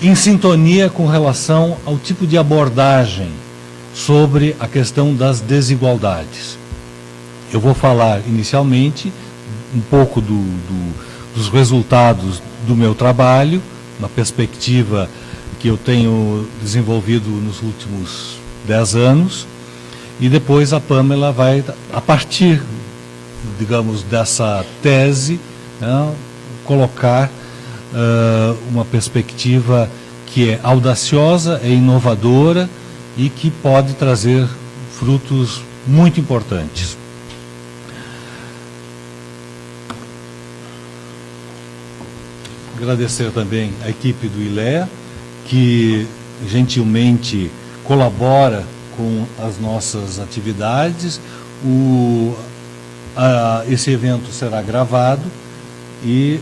em sintonia com relação ao tipo de abordagem sobre a questão das desigualdades. Eu vou falar inicialmente um pouco dos resultados do meu trabalho, na perspectiva que eu tenho desenvolvido nos últimos 10 anos, e depois a Pamela vai, a partir, digamos, dessa tese, né, colocar uma perspectiva que é audaciosa, é inovadora e que pode trazer frutos muito importantes. Agradecer também a equipe do ILEA, que gentilmente colabora com as nossas atividades. Esse evento será gravado e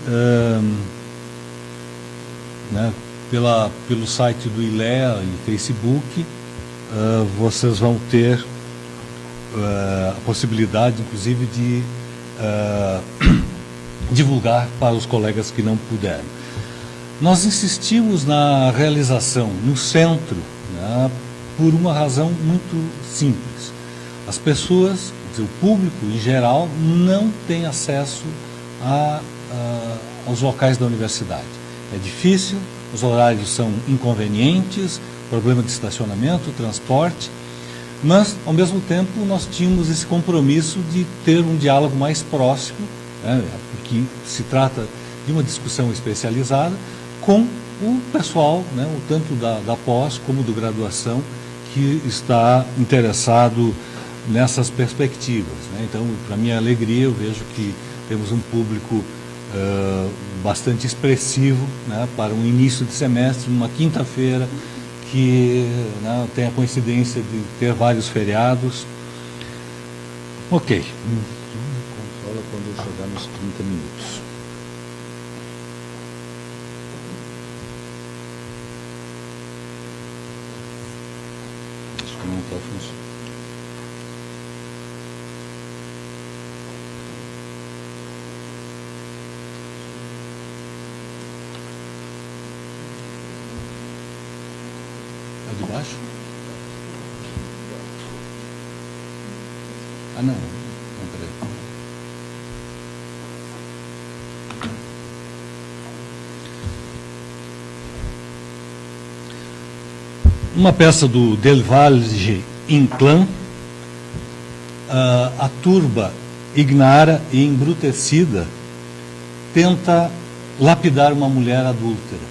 né, pelo site do ILEA e Facebook vocês vão ter a possibilidade, inclusive, de divulgar para os colegas que não puderam. Nós insistimos na realização no centro, né, por uma razão muito simples. As pessoas, o público em geral, não tem acesso aos locais da universidade. É difícil, os horários são inconvenientes, problema de estacionamento, transporte, mas, ao mesmo tempo, nós tínhamos esse compromisso de ter um diálogo mais próximo, né, porque se trata de uma discussão especializada, com o pessoal, né, tanto da pós como do graduação, que está interessado nessas perspectivas, né? Então, para minha alegria, eu vejo que temos um público bastante expressivo, né, para um início de semestre, numa quinta-feira, que, né, tem a coincidência de ter vários feriados. Ok. Controla quando eu chegar nos 30 minutos. Acho que não está funcionando. É de baixo? Ah, não. Não, peraí. Uma peça do Delvalge Inclán, a turba ignara e embrutecida tenta lapidar uma mulher adúltera.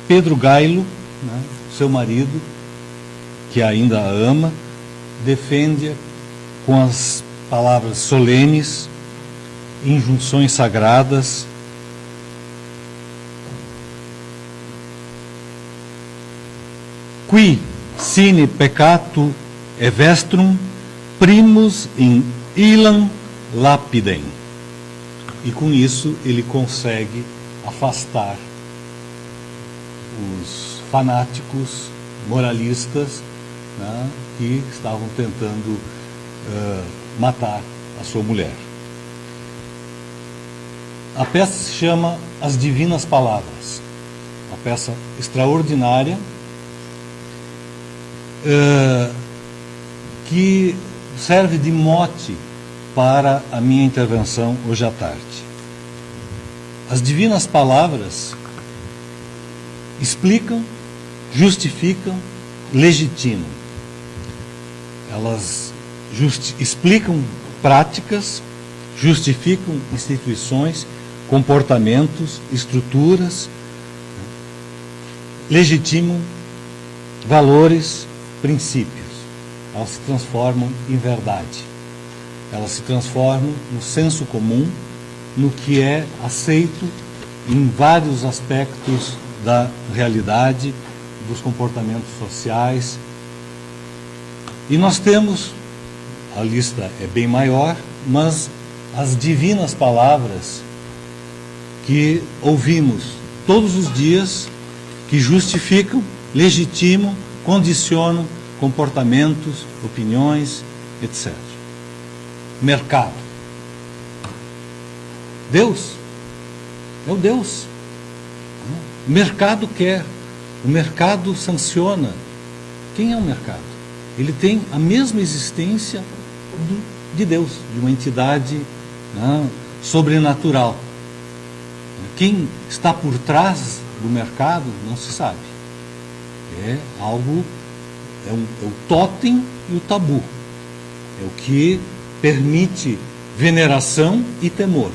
Pedro Gailo, né, seu marido, que ainda a ama, defende-a com as palavras solenes, injunções sagradas, qui sine peccato evestrum primus in illam lapidem. E com isso ele consegue afastar os fanáticos moralistas, né, que estavam tentando matar a sua mulher. A peça se chama As Divinas Palavras, uma peça extraordinária, que serve de mote para a minha intervenção hoje à tarde. As Divinas Palavras explicam, justificam, legitimam. Elas explicam práticas, justificam instituições, comportamentos, estruturas, legitimam valores, princípios. Elas se transformam em verdade. Elas se transformam no senso comum, no que é aceito em vários aspectos da realidade, dos comportamentos sociais. E nós temos, a lista é bem maior, mas as divinas palavras que ouvimos todos os dias, que justificam, legitimam, condicionam comportamentos, opiniões, etc. Mercado. Deus é o Deus. O mercado quer, o mercado sanciona. Quem é o mercado? Ele tem a mesma existência de Deus, de uma entidade, né, sobrenatural. Quem está por trás do mercado não se sabe. É algo, é o tótem e o tabu. É o que permite veneração e temor.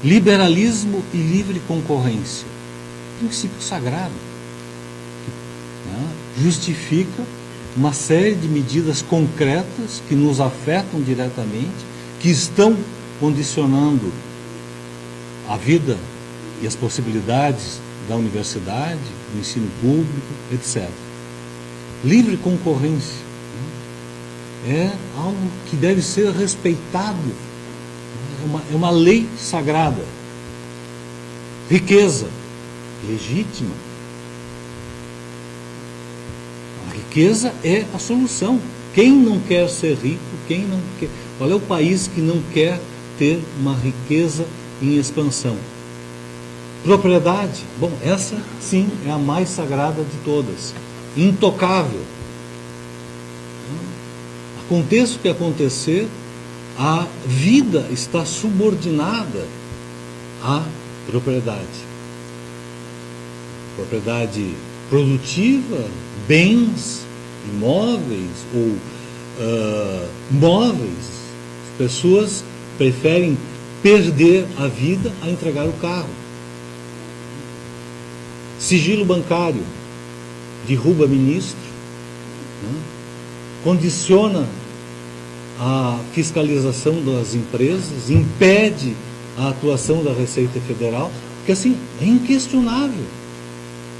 Liberalismo e livre concorrência. Princípio sagrado. Né? Justifica uma série de medidas concretas que nos afetam diretamente, que estão condicionando a vida e as possibilidades da universidade, do ensino público, etc. Livre concorrência, né, é algo que deve ser respeitado, é uma lei sagrada. Riqueza legítima. A riqueza é a solução. Quem não quer ser rico, quem não quer... Qual é o país que não quer ter uma riqueza em expansão? Propriedade, bom, essa sim é a mais sagrada de todas, intocável. Aconteça o que acontecer, a vida está subordinada à propriedade. Propriedade produtiva, bens, imóveis ou móveis. As pessoas preferem perder a vida a entregar o carro. Sigilo bancário, derruba ministro, né? Condiciona a fiscalização das empresas, impede a atuação da Receita Federal, porque assim, é inquestionável.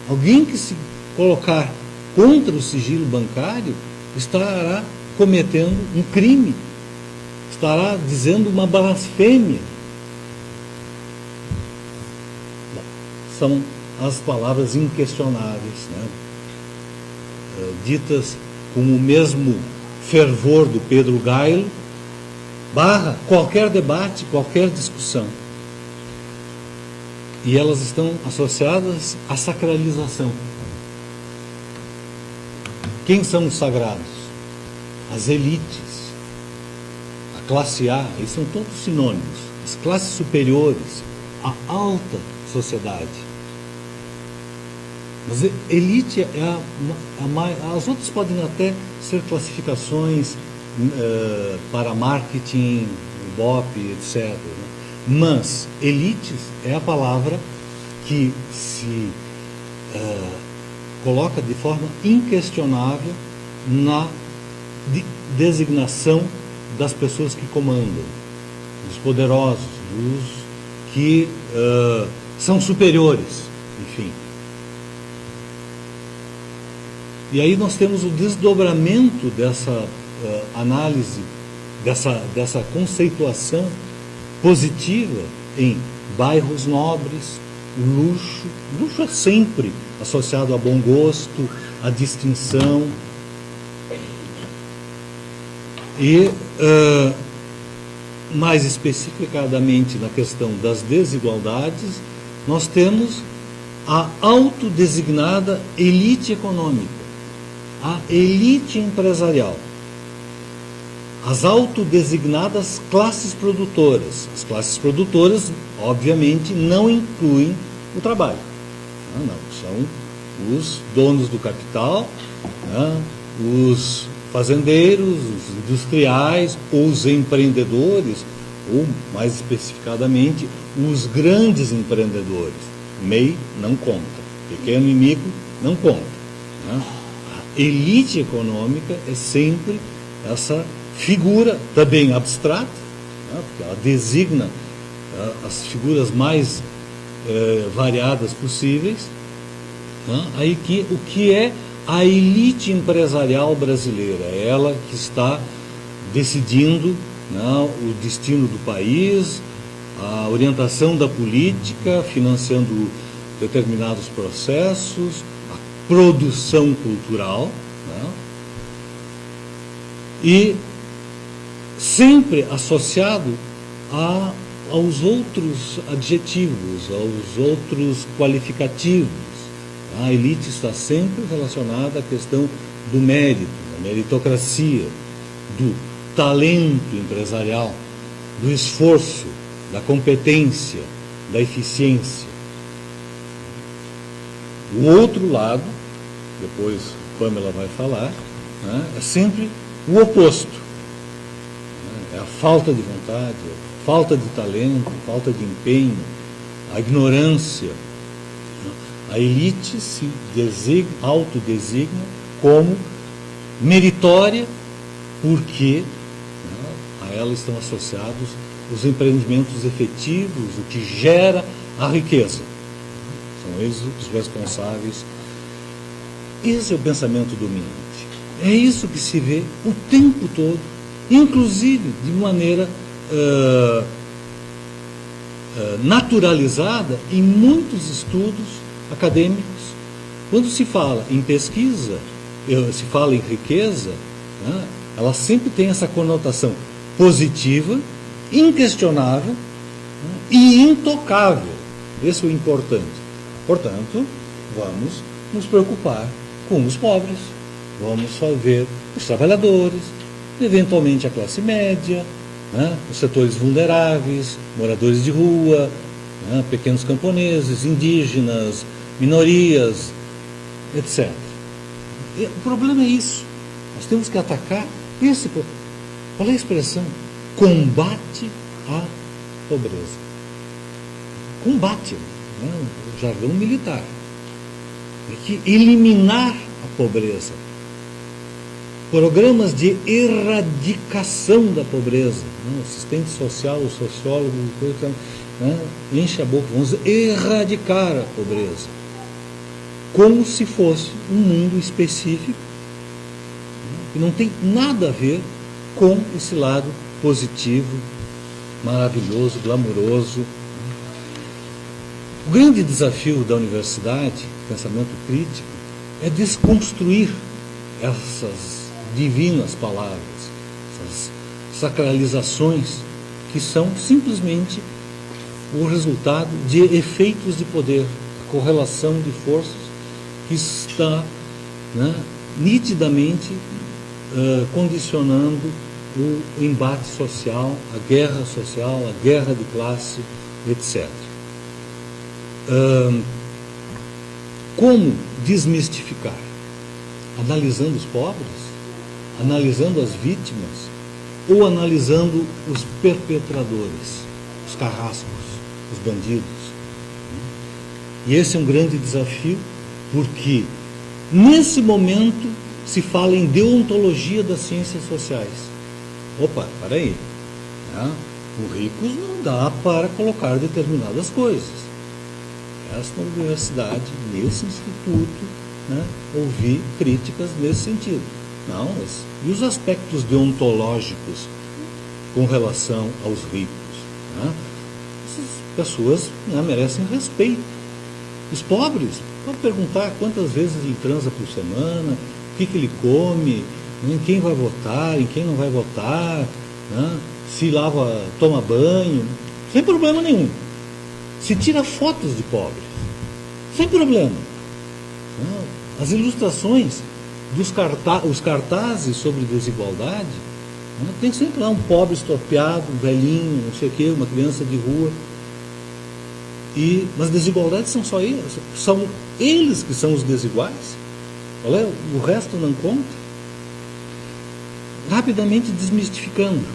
Alguém que se colocar contra o sigilo bancário estará cometendo um crime, estará dizendo uma blasfêmia. São as palavras inquestionáveis, né? Ditas com o mesmo fervor do Pedro Gailo, barra qualquer debate, qualquer discussão. E elas estão associadas à sacralização. Quem são os sagrados? As elites, a classe A, eles são todos sinônimos. As classes superiores, a alta sociedade. Mas elite é a mais... As outras podem até ser classificações para marketing, Ibope, etc. Né? Mas elites é a palavra que se coloca de forma inquestionável na designação das pessoas que comandam, dos poderosos, dos que são superiores, enfim. E aí nós temos o desdobramento dessa análise, dessa conceituação positiva em bairros nobres, luxo. Luxo é sempre associado a bom gosto, a distinção. E, mais especificadamente na questão das desigualdades, nós temos a autodesignada elite econômica, a elite empresarial, as autodesignadas classes produtoras. As classes produtoras, obviamente, não incluem o trabalho. Não, são os donos do capital, né, os fazendeiros, os industriais, os empreendedores, ou, mais especificadamente, os grandes empreendedores. MEI não conta, pequeno e micro não conta. Né? A elite econômica é sempre essa figura também abstrata, né? Porque ela designa as figuras mais variadas possíveis. Né? Aí o que é a elite empresarial brasileira? É ela que está decidindo, né, o destino do país, a orientação da política, financiando determinados processos, a produção cultural, né, e sempre associado a aos outros adjetivos, aos outros qualificativos. A elite está sempre relacionada à questão do mérito, da meritocracia, do talento empresarial, do esforço, da competência, da eficiência. O outro lado, depois Pamela vai falar, né, é sempre o oposto. É a falta de vontade, a falta de talento, a falta de empenho, a ignorância. A elite se autodesigna como meritória porque, né, a ela estão associados os empreendimentos efetivos, o que gera a riqueza. São eles os responsáveis. Esse é o pensamento dominante. É isso que se vê o tempo todo, inclusive de maneira naturalizada em muitos estudos acadêmicos. Quando se fala em pesquisa, se fala em riqueza, né, ela sempre tem essa conotação positiva, inquestionável, né, e intocável. Esse é o importante. Portanto, vamos nos preocupar com os pobres, vamos só ver os trabalhadores, eventualmente a classe média, né, os setores vulneráveis, moradores de rua, né, pequenos camponeses, indígenas, minorias, etc. E o problema é isso. Nós temos que atacar esse problema. Qual é a expressão? Combate à pobreza. Combate, né, o jargão militar. É que eliminar a pobreza. Programas de erradicação da pobreza. Né, o assistente social, o sociólogo, né, enche a boca, vamos erradicar a pobreza. Como se fosse um mundo específico, né, que não tem nada a ver com esse lado positivo, maravilhoso, glamuroso. O grande desafio da universidade, pensamento crítico, é desconstruir essas divinas palavras, essas sacralizações que são simplesmente o resultado de efeitos de poder, a correlação de forças que está, né, nitidamente condicionando o embate social, a guerra de classe, etc. Como desmistificar? Analisando os pobres? Analisando as vítimas? Ou analisando os perpetradores, os carrascos, os bandidos? E esse é um grande desafio, porque nesse momento se fala em deontologia das ciências sociais. Opa, peraí, né? O ricos não dá para colocar determinadas coisas. Esta universidade, nesse instituto, né, ouvi críticas nesse sentido. Não, mas e os aspectos deontológicos com relação aos ricos? Né? Essas pessoas, né, merecem respeito. Os pobres, pode perguntar quantas vezes ele transa por semana, o que ele come, em quem vai votar, em quem não vai votar, né? Se lava, toma banho, sem problema nenhum. Se tira fotos de pobres, sem problema. As ilustrações os cartazes sobre desigualdade, né? Tem sempre lá um pobre estropiado, um velhinho, não sei o quê, uma criança de rua. Mas desigualdades são só eles, são eles que são os desiguais. O resto não conta. Rapidamente desmistificando.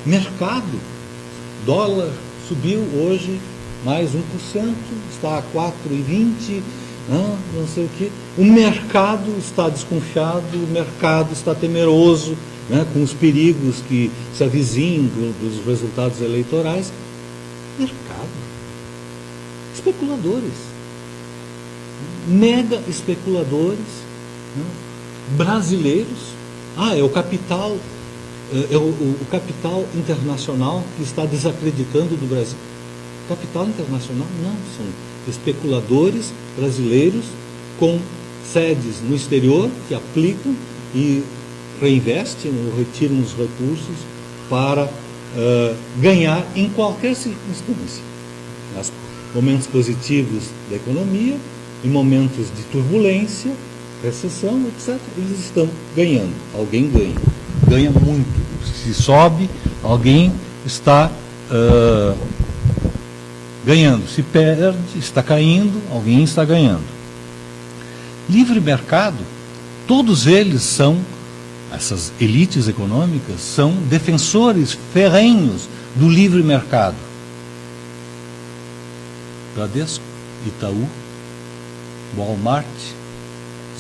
Mercado, dólar subiu hoje mais 1%, está a 4,20%, não sei o quê. O mercado está desconfiado, o mercado está temeroso, né, com os perigos que se avizinham dos resultados eleitorais. Mercado. Especuladores. Mega especuladores, né, brasileiros. É o capital, o capital internacional que está desacreditando do Brasil. Capital internacional? Não, são especuladores brasileiros com sedes no exterior que aplicam e reinvestem ou retiram os recursos para ganhar em qualquer circunstância. Nos momentos positivos da economia, em momentos de turbulência, recessão, etc., eles estão ganhando. Alguém ganha. Ganha muito. Se sobe, alguém está ganhando. Se perde, está caindo, alguém está ganhando. Livre mercado, todos eles são, essas elites econômicas, são defensores ferrenhos do livre mercado. Bradesco, Itaú, Walmart,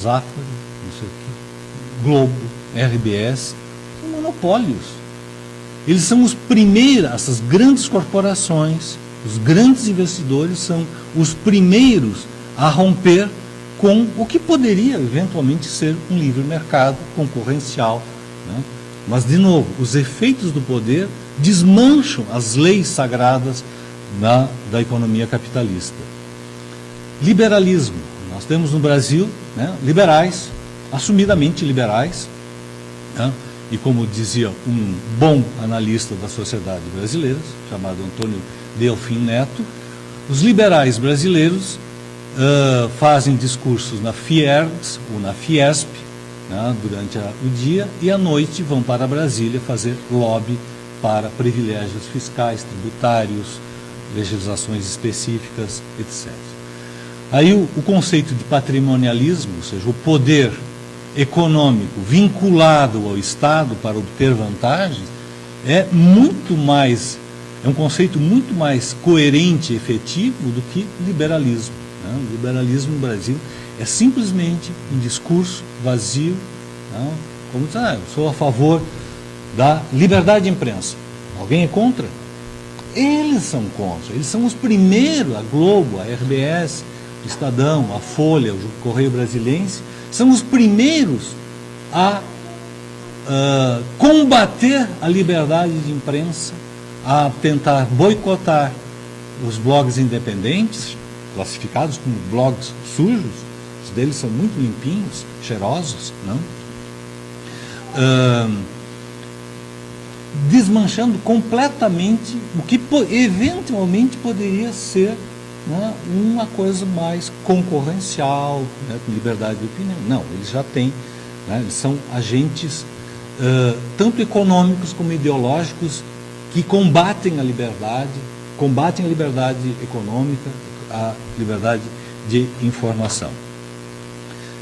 Zafari, não sei o quê, Globo, RBS, são monopólios. Eles são os primeiros, essas grandes corporações, os grandes investidores são os primeiros a romper com o que poderia eventualmente ser um livre mercado concorrencial, né? Mas, de novo, os efeitos do poder desmancham as leis sagradas da economia capitalista. Liberalismo. Nós temos no Brasil, né, liberais, assumidamente liberais, né? E como dizia um bom analista da sociedade brasileira, chamado Antônio Delfim Neto, os liberais brasileiros fazem discursos na Fiergs ou na Fiesp, né, durante o dia, e à noite vão para Brasília fazer lobby para privilégios fiscais, tributários, legislações específicas, etc. Aí o conceito de patrimonialismo, ou seja, o poder econômico vinculado ao Estado para obter vantagens, é um conceito muito mais coerente e efetivo do que liberalismo. Né? O liberalismo no Brasil é simplesmente um discurso vazio, né? Como dizer, eu sou a favor da liberdade de imprensa. Alguém é contra? Eles são contra. Eles são os primeiros, a Globo, a RBS, o Estadão, a Folha, o Correio Brasilense, são os primeiros a combater a liberdade de imprensa, a tentar boicotar os blogs independentes, classificados como blogs sujos, os deles são muito limpinhos, cheirosos, não? Desmanchando completamente o que eventualmente poderia ser, né, uma coisa mais concorrencial, né, com liberdade de opinião. Não, eles já têm, né, eles são agentes tanto econômicos como ideológicos que combatem a liberdade econômica, a liberdade de informação.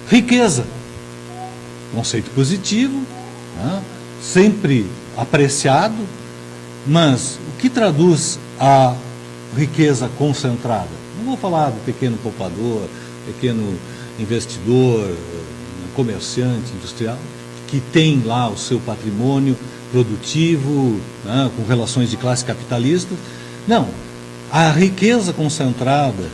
Riqueza, conceito positivo, né, sempre apreciado, mas o que traduz a riqueza concentrada? Não vou falar do pequeno poupador, pequeno investidor, comerciante, industrial, que tem lá o seu patrimônio produtivo, né, com relações de classe capitalista. Não, a riqueza concentrada,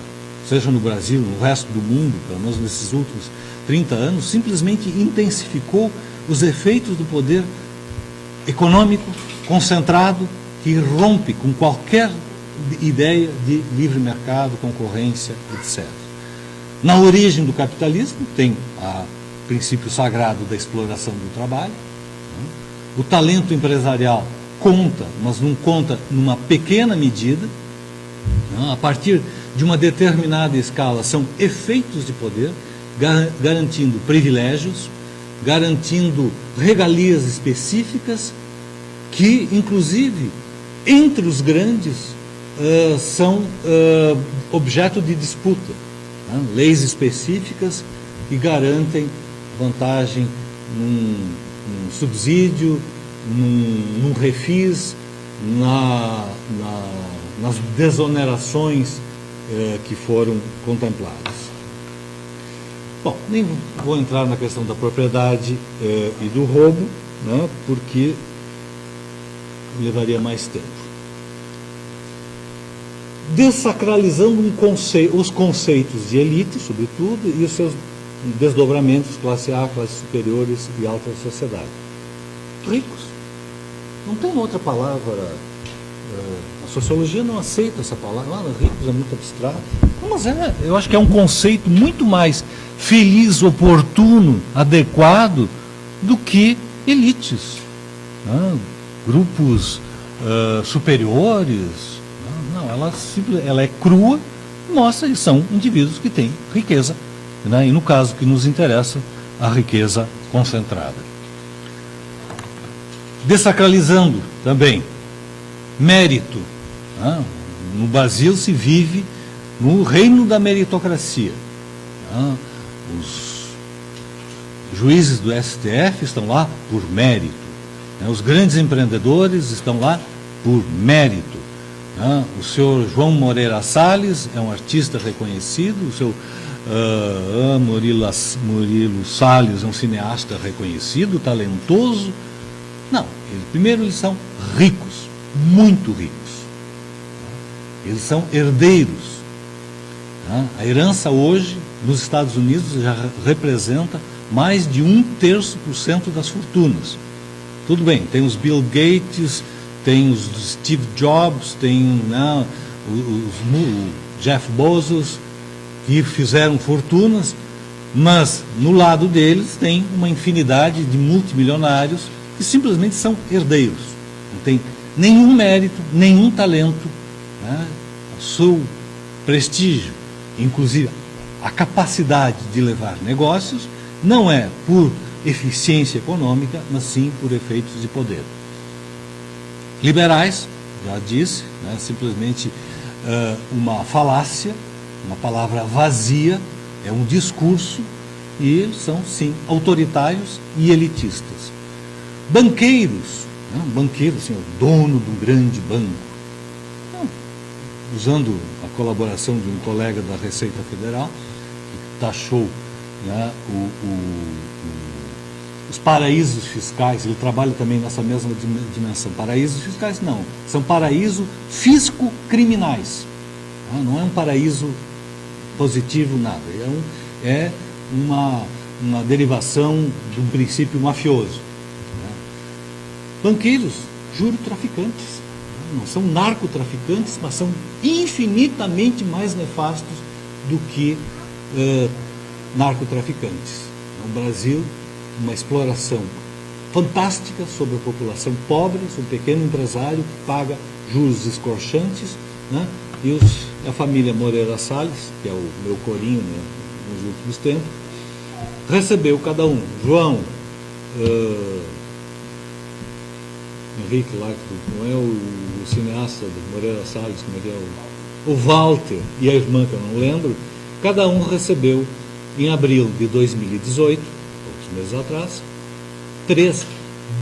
seja no Brasil, no resto do mundo, pelo menos nesses últimos 30 anos, simplesmente intensificou os efeitos do poder econômico concentrado que rompe com qualquer ideia de livre mercado, concorrência, etc. Na origem do capitalismo tem o princípio sagrado da exploração do trabalho. O talento empresarial conta, mas não conta numa pequena medida. A partir de uma determinada escala, são efeitos de poder, garantindo privilégios, garantindo regalias específicas, que, inclusive, entre os grandes, são objeto de disputa. Né? Leis específicas que garantem vantagem num subsídio, num refis, nas desonerações que foram contempladas. Bom, nem vou entrar na questão da propriedade e do roubo, né, porque levaria mais tempo. Desacralizando os conceitos de elite, sobretudo, e os seus desdobramentos, classe A, classes superiores e alta sociedade. Ricos. Não tem outra palavra. A sociologia não aceita essa palavra. Ricos é muito abstrato. Mas eu acho que é um conceito muito mais feliz, oportuno, adequado do que elites. Grupos superiores. Não, ela é crua, mostra que são indivíduos que têm riqueza, né? E no caso que nos interessa, a riqueza concentrada. Desacralizando também, mérito. Né? No Brasil se vive no reino da meritocracia. Né? Os juízes do STF estão lá por mérito. Né? Os grandes empreendedores estão lá por mérito. Né? O senhor João Moreira Salles é um artista reconhecido, o seu Murilo Salles é um cineasta reconhecido, talentoso. Não, primeiro eles são ricos, muito ricos. Eles são herdeiros. A herança hoje, nos Estados Unidos, já representa mais de 1/3% das fortunas. Tudo bem, tem os Bill Gates, tem os Steve Jobs, tem o Jeff Bezos, que fizeram fortunas, mas no lado deles tem uma infinidade de multimilionários que simplesmente são herdeiros. Não tem nenhum mérito, nenhum talento, né? O seu prestígio, inclusive a capacidade de levar negócios, não é por eficiência econômica, mas sim por efeitos de poder. Liberais, já disse, né? Simplesmente uma falácia, uma palavra vazia, é um discurso, e eles são, sim, autoritários e elitistas. Banqueiros, né? Banqueiro, assim, o dono de um grande banco, usando a colaboração de um colega da Receita Federal, que taxou, né, os paraísos fiscais. Ele trabalha também nessa mesma dimensão. Paraísos fiscais não, são paraísos fisco-criminais. Não é um paraíso positivo, nada. É uma derivação de um princípio mafioso. Banqueiros, juro-traficantes. Não são narcotraficantes, mas são infinitamente mais nefastos do que narcotraficantes. No Brasil, uma exploração fantástica sobre a população pobre, sobre o pequeno empresário que paga juros escorchantes, né? E a família Moreira Salles, que é o meu corinho, né, nos últimos tempos, recebeu cada um. João, Henrique lá, que não é o cineasta de Moreira Salles, como é que é o Walter e a irmã, que eu não lembro, cada um recebeu em abril de 2018, poucos meses atrás, 3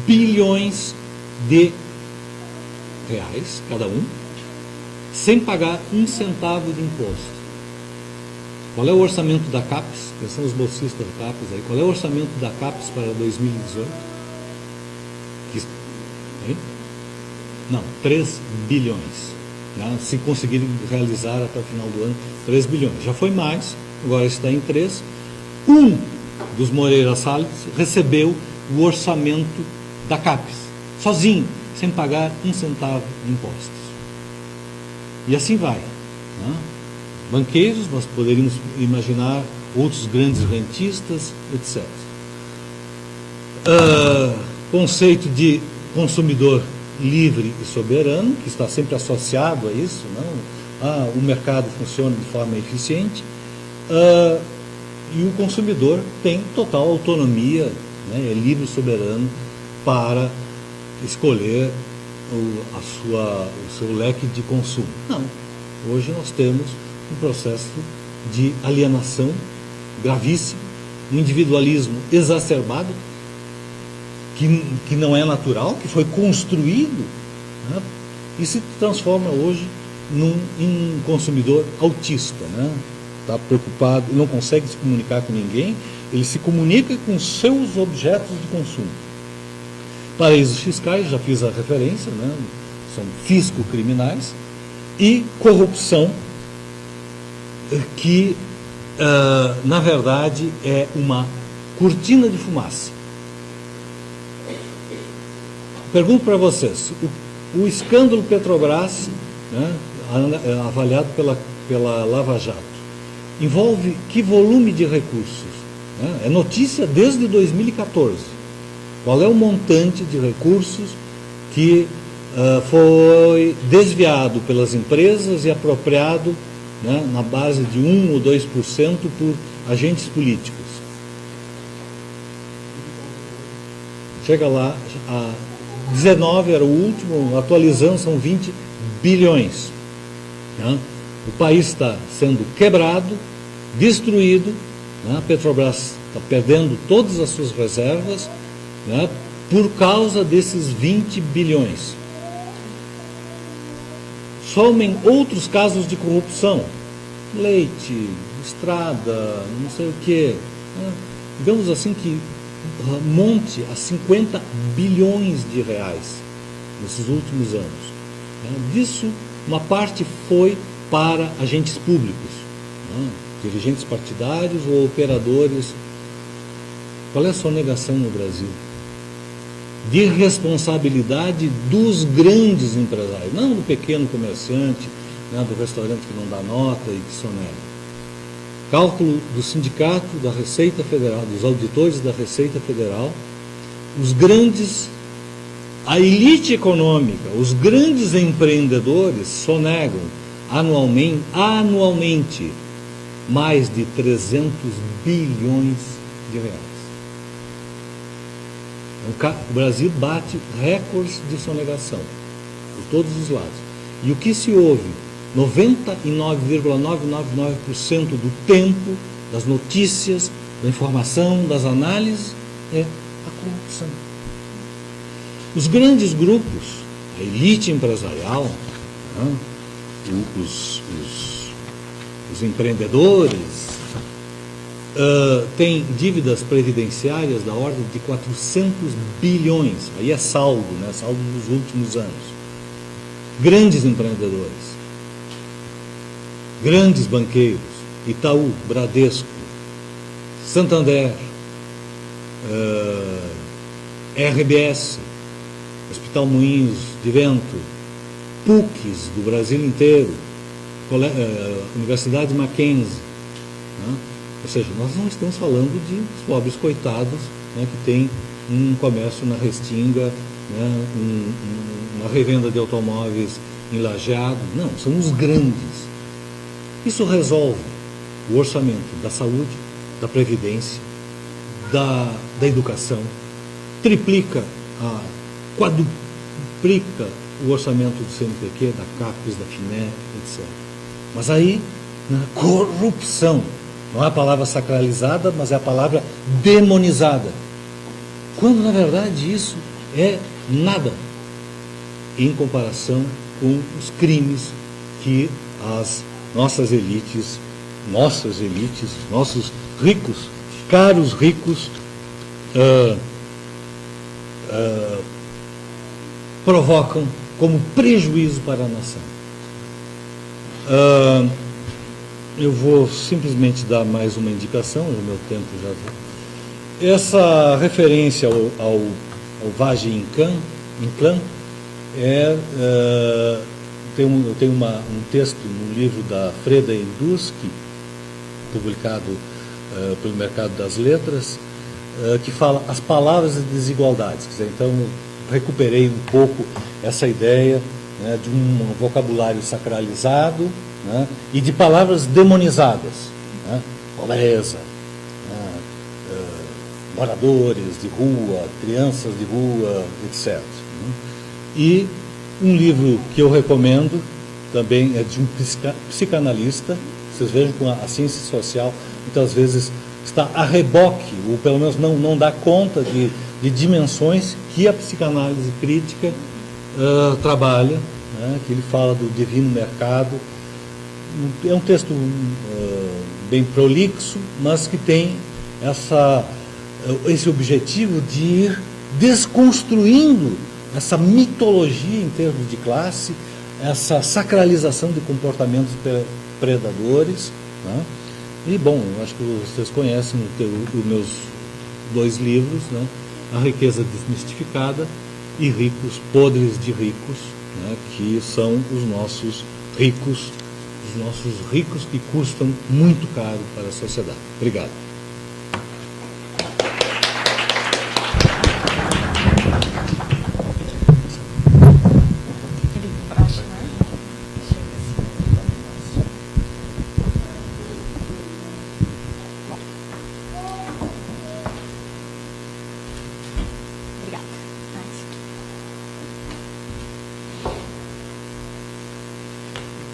bilhões de reais, cada um, sem pagar um centavo de imposto. Qual é o orçamento da CAPES? Quem são os bolsistas da CAPES aí? Qual é o orçamento da CAPES para 2018? Não, 3 bilhões. Né? Se conseguirem realizar até o final do ano, 3 bilhões. Já foi mais, agora está em 3. Um dos Moreira Salles recebeu o orçamento da CAPES, sozinho, sem pagar um centavo de impostos. E assim vai. Né? Banqueiros, nós poderíamos imaginar outros grandes rentistas, etc. Conceito de consumidor livre e soberano, que está sempre associado a isso, não? O mercado funciona de forma eficiente, e o consumidor tem total autonomia, né? É livre e soberano para escolher o seu leque de consumo. Não. Hoje nós temos um processo de alienação gravíssimo, um individualismo exacerbado, que não é natural, que foi construído, né? E se transforma hoje em um consumidor autista, né? Está preocupado, não consegue se comunicar com ninguém, ele se comunica com seus objetos de consumo. Paraísos fiscais, já fiz a referência, né? São fisco-criminais, e corrupção, que na verdade é uma cortina de fumaça. Pergunto para vocês, o escândalo Petrobras, né, avaliado pela Lava Jato, envolve que volume de recursos? Né? É notícia desde 2014. Qual é o montante de recursos que foi desviado pelas empresas e apropriado, né, na base de 1 ou 2% por agentes políticos. Chega lá, a 19 era o último, atualizando, são 20 bilhões. Né? O país está sendo quebrado, destruído, né? A Petrobras está perdendo todas as suas reservas, né, por causa desses 20 bilhões. Somem outros casos de corrupção, leite, estrada, não sei o quê, né? Digamos assim que monte a 50 bilhões de reais nesses últimos anos. Né? Disso, uma parte foi para agentes públicos, né? Dirigentes partidários ou operadores. Qual é a sonegação no Brasil? De responsabilidade dos grandes empresários, não do pequeno comerciante, né, do restaurante que não dá nota e que sonega. Cálculo do Sindicato da Receita Federal, dos auditores da Receita Federal, os grandes, a elite econômica, os grandes empreendedores sonegam anualmente mais de 300 bilhões de reais. O Brasil bate recordes de sonegação, por todos os lados. E o que se ouve 99,999% do tempo, das notícias, da informação, das análises, é a corrupção. Os grandes grupos, a elite empresarial, né, os empreendedores, têm dívidas previdenciárias da ordem de 400 bilhões, aí é saldo, né, saldo dos últimos anos. Grandes empreendedores, grandes banqueiros, Itaú, Bradesco, Santander, RBS, Hospital Moinhos de Vento, PUCs do Brasil inteiro, Universidade Mackenzie, né? Ou seja, nós não estamos falando de pobres coitados, né, que tem um comércio na Restinga, né, uma revenda de automóveis em Lajeado. Não, são os grandes. Isso resolve o orçamento da saúde, da previdência, da educação, triplica, quadruplica o orçamento do CNPq, da CAPES, da FINE, etc. Mas aí, na corrupção, não é a palavra sacralizada, mas é a palavra demonizada. Quando, na verdade, isso é nada em comparação com os crimes que as nossas elites, nossos ricos, caros ricos, provocam como prejuízo para a nação. Eu vou simplesmente dar mais uma indicação, o meu tempo já... Essa referência ao Valle Inclán eu tenho um texto no livro da Freda Indusky, publicado pelo Mercado das Letras, que fala as palavras de desigualdades. Quer dizer, então, recuperei um pouco essa ideia, né, de um vocabulário sacralizado, né, e de palavras demonizadas, né, pobreza, né, moradores de rua, crianças de rua, etc. E um livro que eu recomendo também é de um psicanalista. Vocês vejam que a ciência social muitas vezes está a reboque, ou pelo menos não dá conta de dimensões que a psicanálise crítica trabalha, né, que ele fala do divino mercado. É um texto bem prolixo, mas que tem esse objetivo de ir desconstruindo essa mitologia em termos de classe, essa sacralização de comportamentos predadores, né? E, bom, eu acho que vocês conhecem os meus 2 livros, né? A Riqueza Desmistificada e Ricos Podres de Ricos, né? Que são os nossos ricos que custam muito caro para a sociedade. Obrigado.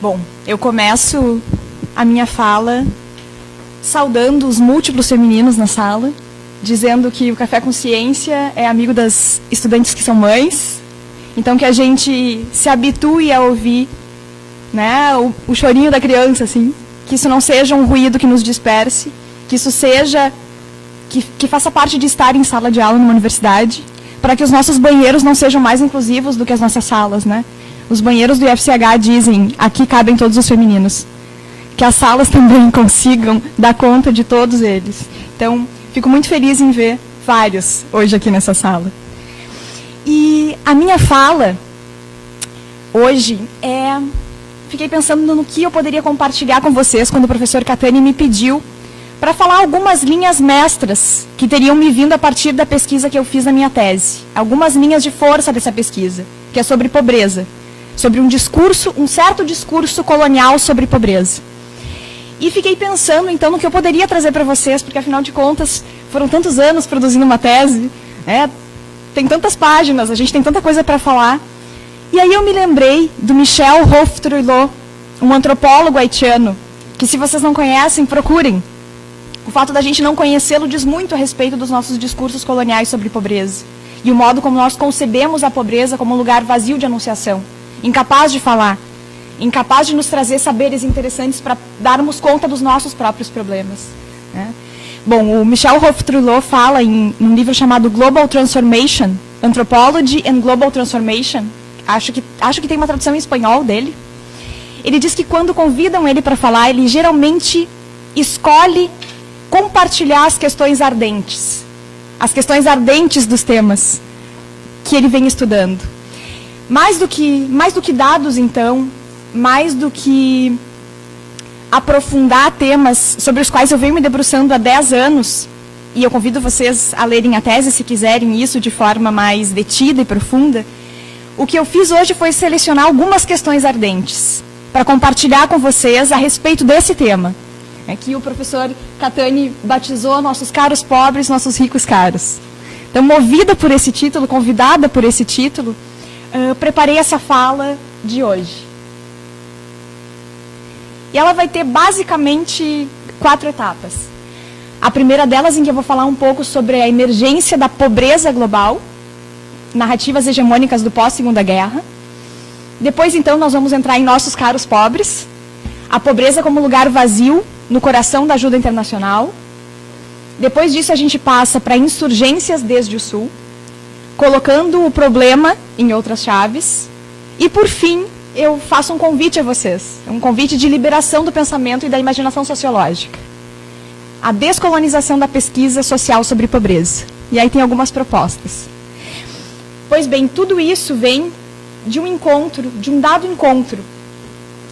Bom, eu começo a minha fala saudando os múltiplos femininos na sala, dizendo que o Café com Ciência é amigo das estudantes que são mães, então que a gente se habitue a ouvir, né, o chorinho da criança, assim, que isso não seja um ruído que nos disperse, que isso seja, que faça parte de estar em sala de aula numa universidade, para que os nossos banheiros não sejam mais inclusivos do que as nossas salas, né? Os banheiros do IFCH dizem, aqui cabem todos os femininos. Que as salas também consigam dar conta de todos eles. Então, fico muito feliz em ver vários hoje aqui nessa sala. E a minha fala hoje é... Fiquei pensando no que eu poderia compartilhar com vocês quando o professor Catani me pediu para falar algumas linhas mestras que teriam me vindo a partir da pesquisa que eu fiz na minha tese. Algumas linhas de força dessa pesquisa, que é sobre pobreza. Sobre um certo discurso colonial sobre pobreza. E fiquei pensando, então, no que eu poderia trazer para vocês, porque, afinal de contas, foram tantos anos produzindo uma tese, né? Tem tantas páginas, a gente tem tanta coisa para falar. E aí eu me lembrei do Michel Houphouët-Boigny, um antropólogo haitiano, que, se vocês não conhecem, procurem. O fato da gente não conhecê-lo diz muito a respeito dos nossos discursos coloniais sobre pobreza. E o modo como nós concebemos a pobreza como um lugar vazio de anunciação. Incapaz de falar, incapaz de nos trazer saberes interessantes para darmos conta dos nossos próprios problemas. Né? Bom, o Michel Houphouët-Boigny fala em um livro chamado Global Transformation, Anthropology and Global Transformation, acho que tem uma tradução em espanhol dele. Ele diz que quando convidam ele para falar, ele geralmente escolhe compartilhar as questões ardentes dos temas que ele vem estudando. Mais do que dados, então, mais do que aprofundar temas sobre os quais eu venho me debruçando há 10 anos, e eu convido vocês a lerem a tese, se quiserem isso de forma mais detida e profunda, o que eu fiz hoje foi selecionar algumas questões ardentes para compartilhar com vocês a respeito desse tema, que o professor Catani batizou nossos caros pobres, nossos ricos caros. Então, movida por esse título, convidada por esse título, preparei essa fala de hoje. E ela vai ter basicamente 4 etapas. A primeira delas, em que eu vou falar um pouco sobre a emergência da pobreza global, narrativas hegemônicas do pós-Segunda Guerra. Depois, então, nós vamos entrar em nossos caros pobres, a pobreza como lugar vazio no coração da ajuda internacional. Depois disso, a gente passa para insurgências desde o Sul, colocando o problema em outras chaves. E, por fim, eu faço um convite a vocês, um convite de liberação do pensamento e da imaginação sociológica. A descolonização da pesquisa social sobre pobreza. E aí tem algumas propostas. Pois bem, tudo isso vem de um dado encontro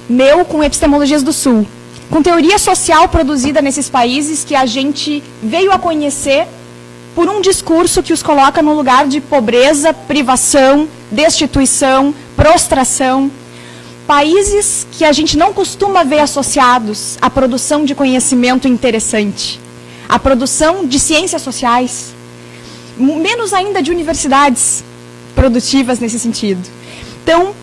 meu com epistemologias do Sul, com teoria social produzida nesses países que a gente veio a conhecer por um discurso que os coloca no lugar de pobreza, privação, destituição, prostração. Países que a gente não costuma ver associados à produção de conhecimento interessante, à produção de ciências sociais, menos ainda de universidades produtivas nesse sentido. Então,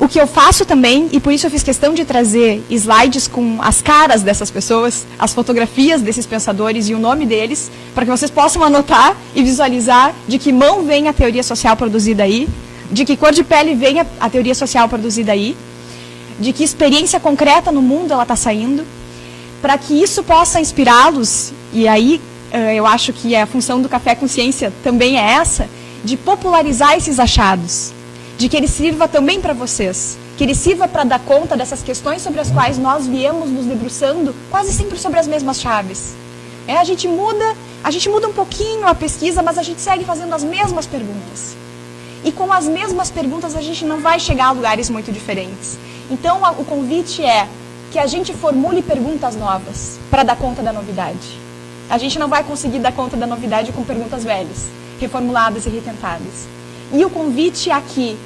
o que eu faço também, e por isso eu fiz questão de trazer slides com as caras dessas pessoas, as fotografias desses pensadores e o nome deles, para que vocês possam anotar e visualizar de que mão vem a teoria social produzida aí, de que cor de pele vem a teoria social produzida aí, de que experiência concreta no mundo ela está saindo, para que isso possa inspirá-los, e aí eu acho que a função do Café com Ciência também é essa, de popularizar esses achados, de que ele sirva também para vocês, que ele sirva para dar conta dessas questões sobre as quais nós viemos nos debruçando, quase sempre sobre as mesmas chaves. A gente muda um pouquinho a pesquisa, mas a gente segue fazendo as mesmas perguntas. E com as mesmas perguntas a gente não vai chegar a lugares muito diferentes. Então o convite é que a gente formule perguntas novas para dar conta da novidade. A gente não vai conseguir dar conta da novidade com perguntas velhas, reformuladas e retentadas. E o convite aqui,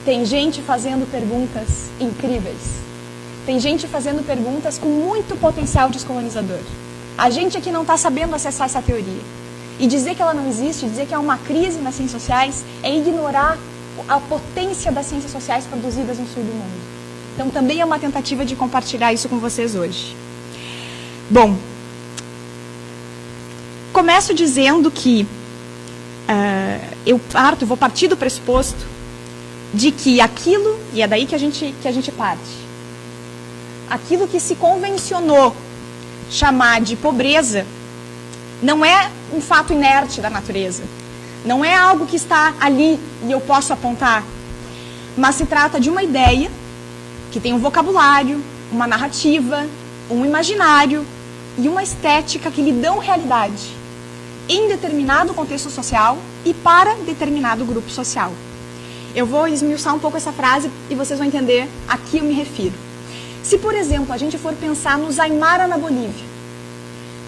tem gente fazendo perguntas incríveis. Tem gente fazendo perguntas com muito potencial descolonizador. A gente aqui não está sabendo acessar essa teoria. E dizer que ela não existe, dizer que há uma crise nas ciências sociais, é ignorar a potência das ciências sociais produzidas no sul do mundo. Então, também é uma tentativa de compartilhar isso com vocês hoje. Bom, começo dizendo que eu vou partir do pressuposto de que aquilo, e é daí que a gente parte, aquilo que se convencionou chamar de pobreza não é um fato inerte da natureza, não é algo que está ali e eu posso apontar, mas se trata de uma ideia que tem um vocabulário, uma narrativa, um imaginário e uma estética que lhe dão realidade em determinado contexto social e para determinado grupo social. Eu vou esmiuçar um pouco essa frase e vocês vão entender a que eu me refiro. Se, por exemplo, a gente for pensar nos Aymara na Bolívia,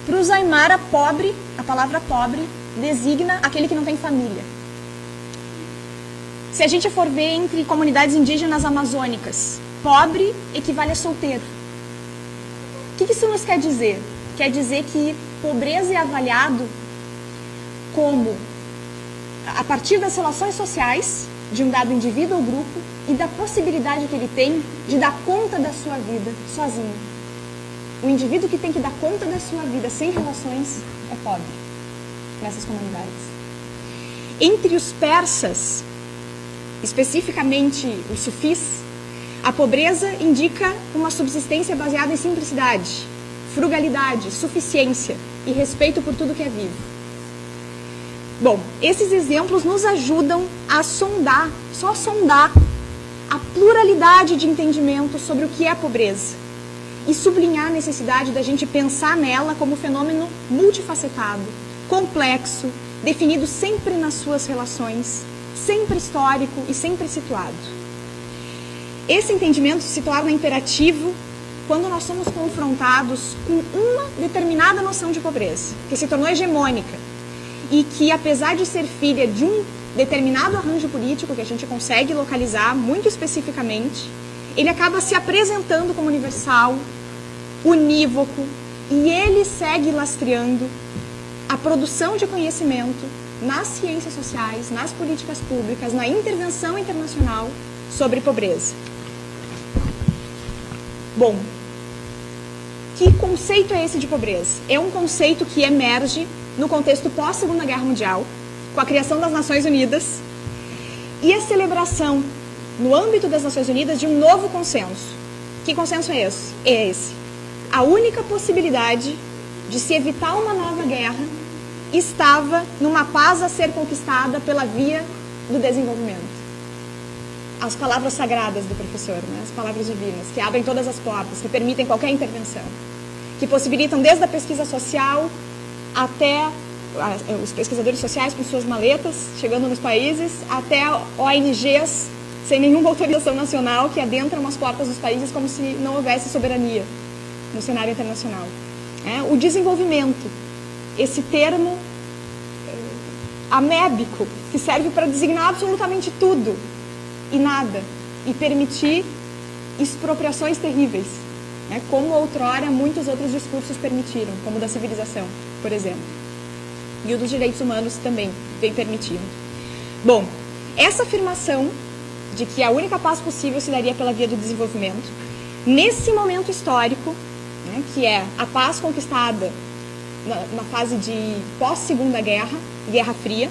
para os Aymara, pobre, a palavra pobre designa aquele que não tem família. Se a gente for ver entre comunidades indígenas amazônicas, pobre equivale a solteiro. O que isso nos quer dizer? Quer dizer que pobreza é avaliado como, a partir das relações sociais de um dado indivíduo ou grupo e da possibilidade que ele tem de dar conta da sua vida sozinho. O indivíduo que tem que dar conta da sua vida sem relações é pobre nessas comunidades. Entre os persas, especificamente os sufis, a pobreza indica uma subsistência baseada em simplicidade, frugalidade, suficiência e respeito por tudo que é vivo. Bom, esses exemplos nos ajudam a sondar a pluralidade de entendimento sobre o que é pobreza e sublinhar a necessidade da gente pensar nela como fenômeno multifacetado, complexo, definido sempre nas suas relações, sempre histórico e sempre situado. Esse entendimento se torna imperativo quando nós somos confrontados com uma determinada noção de pobreza, que se tornou hegemônica e que, apesar de ser filha de um determinado arranjo político que a gente consegue localizar muito especificamente, ele acaba se apresentando como universal, unívoco, e ele segue lastreando a produção de conhecimento nas ciências sociais, nas políticas públicas, na intervenção internacional sobre pobreza. Bom, que conceito é esse de pobreza? É um conceito que emerge no contexto pós-Segunda Guerra Mundial, com a criação das Nações Unidas e a celebração, no âmbito das Nações Unidas, de um novo consenso. Que consenso é esse? A única possibilidade de se evitar uma nova guerra estava numa paz a ser conquistada pela via do desenvolvimento. As palavras sagradas do professor, né? As palavras divinas, que abrem todas as portas, que permitem qualquer intervenção, que possibilitam desde a pesquisa social até os pesquisadores sociais com suas maletas, chegando nos países, até ONGs sem nenhuma autorização nacional que adentram as portas dos países como se não houvesse soberania no cenário internacional. O desenvolvimento, esse termo amébico, que serve para designar absolutamente tudo e nada, e permitir expropriações terríveis, né, como outrora muitos outros discursos permitiram, como o da civilização, por exemplo. E o dos direitos humanos também vem permitindo. Bom, essa afirmação de que a única paz possível se daria pela via do desenvolvimento, nesse momento histórico, né, que é a paz conquistada na fase de pós-Segunda Guerra, Guerra Fria,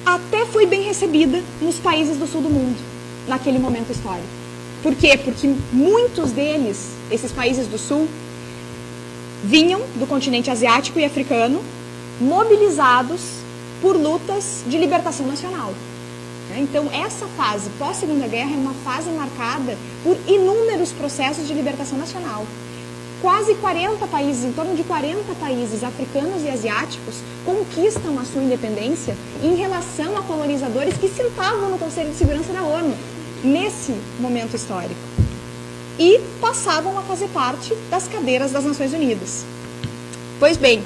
até foi bem recebida nos países do sul do mundo, naquele momento histórico. Por quê? Porque muitos deles, esses países do sul, vinham do continente asiático e africano, mobilizados por lutas de libertação nacional. Então, essa fase pós-Segunda Guerra é uma fase marcada por inúmeros processos de libertação nacional. Quase 40 países, em torno de 40 países africanos e asiáticos conquistam a sua independência em relação a colonizadores que sentavam no Conselho de Segurança da ONU nesse momento histórico e passavam a fazer parte das cadeiras das Nações Unidas. Pois bem,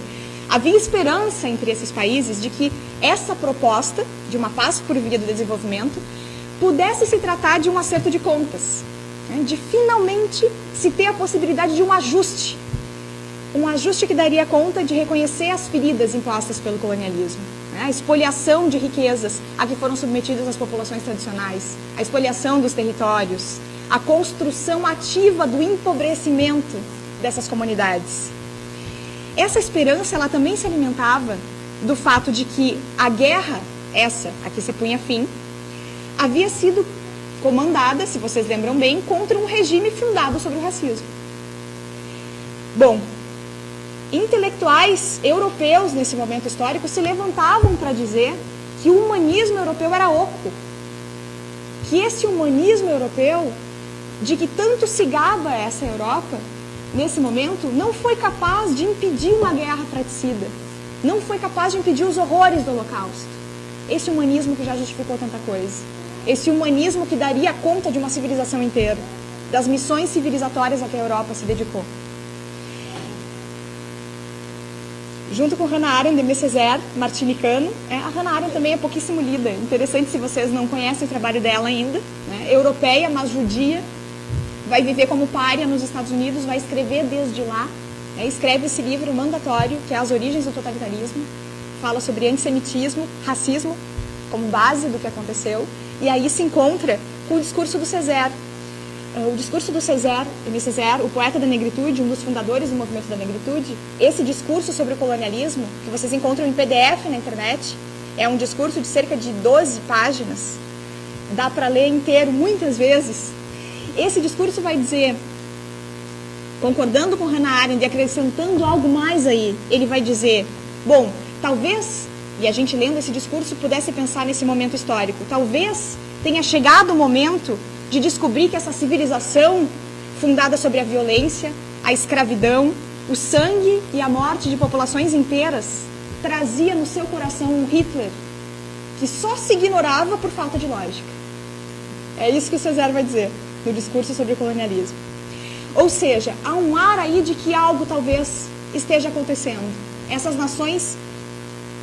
havia esperança entre esses países de que essa proposta de uma paz por via do desenvolvimento pudesse se tratar de um acerto de contas, de finalmente se ter a possibilidade de um ajuste que daria conta de reconhecer as feridas impostas pelo colonialismo, a espoliação de riquezas a que foram submetidas as populações tradicionais, a espoliação dos territórios, a construção ativa do empobrecimento dessas comunidades. Essa esperança, ela também se alimentava do fato de que a guerra, essa a que se punha fim, havia sido comandada, se vocês lembram bem, contra um regime fundado sobre o racismo. Bom, intelectuais europeus nesse momento histórico se levantavam para dizer que o humanismo europeu era oco, que esse humanismo europeu, de que tanto se gaba essa Europa, nesse momento, não foi capaz de impedir uma guerra fratricida, não foi capaz de impedir os horrores do Holocausto. Esse humanismo que já justificou tanta coisa, esse humanismo que daria conta de uma civilização inteira, das missões civilizatórias a que a Europa se dedicou. Junto com Hannah Arendt, Aimé Césaire, martinicano, a Hannah Arendt também é pouquíssimo lida, interessante se vocês não conhecem o trabalho dela ainda, né? Europeia, mas judia, vai viver como pária nos Estados Unidos, vai escrever desde lá, escreve esse livro mandatório, que é As Origens do Totalitarismo, fala sobre antissemitismo, racismo, como base do que aconteceu, e aí se encontra com o discurso do Césaire. O discurso do Césaire, Aimé Césaire, o poeta da negritude, um dos fundadores do movimento da negritude, esse discurso sobre o colonialismo, que vocês encontram em PDF na internet, é um discurso de cerca de 12 páginas, dá para ler inteiro muitas vezes. Esse discurso vai dizer, concordando com Hannah Arendt e acrescentando algo mais aí, ele vai dizer, bom, talvez, e a gente lendo esse discurso pudesse pensar nesse momento histórico, talvez tenha chegado o momento de descobrir que essa civilização fundada sobre a violência, a escravidão, o sangue e a morte de populações inteiras trazia no seu coração um Hitler que só se ignorava por falta de lógica. É isso que o Césaire vai dizer no discurso sobre o colonialismo. Ou seja, há um ar aí de que algo talvez esteja acontecendo. Essas nações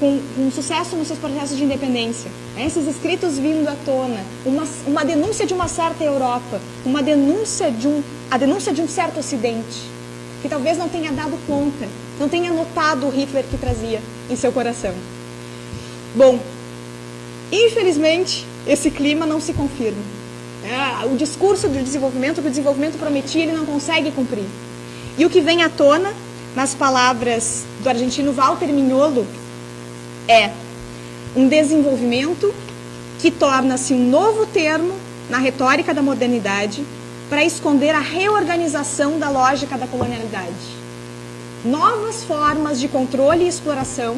com sucesso nos seus processos de independência, esses escritos vindo à tona, uma denúncia de uma certa Europa, a denúncia de um certo Ocidente, que talvez não tenha dado conta, não tenha notado o Hitler que trazia em seu coração. Bom, infelizmente, esse clima não se confirma. O discurso do desenvolvimento que o desenvolvimento prometia, ele não consegue cumprir. E o que vem à tona, nas palavras do argentino Walter Mignolo, é um desenvolvimento que torna-se um novo termo na retórica da modernidade para esconder a reorganização da lógica da colonialidade. Novas formas de controle e exploração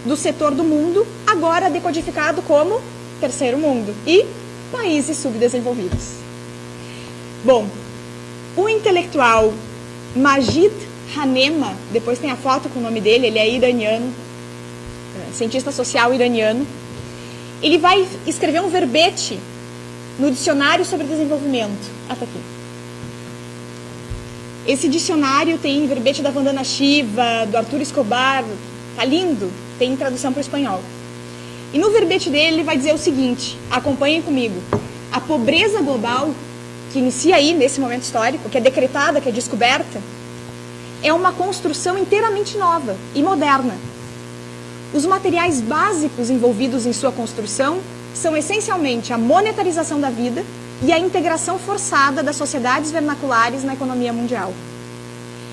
do setor do mundo, agora decodificado como terceiro mundo e países subdesenvolvidos. Bom, o intelectual Majid Hanema, depois tem a foto com o nome dele, ele é iraniano, cientista social iraniano, ele vai escrever um verbete no dicionário sobre desenvolvimento. Tá aqui. Esse dicionário tem verbete da Vandana Shiva, do Arthur Escobar, tá lindo, tem tradução para o espanhol. E no verbete dele ele vai dizer o seguinte, acompanhem comigo, a pobreza global, que inicia aí nesse momento histórico, que é decretada, que é descoberta, é uma construção inteiramente nova e moderna. Os materiais básicos envolvidos em sua construção são essencialmente a monetarização da vida e a integração forçada das sociedades vernaculares na economia mundial.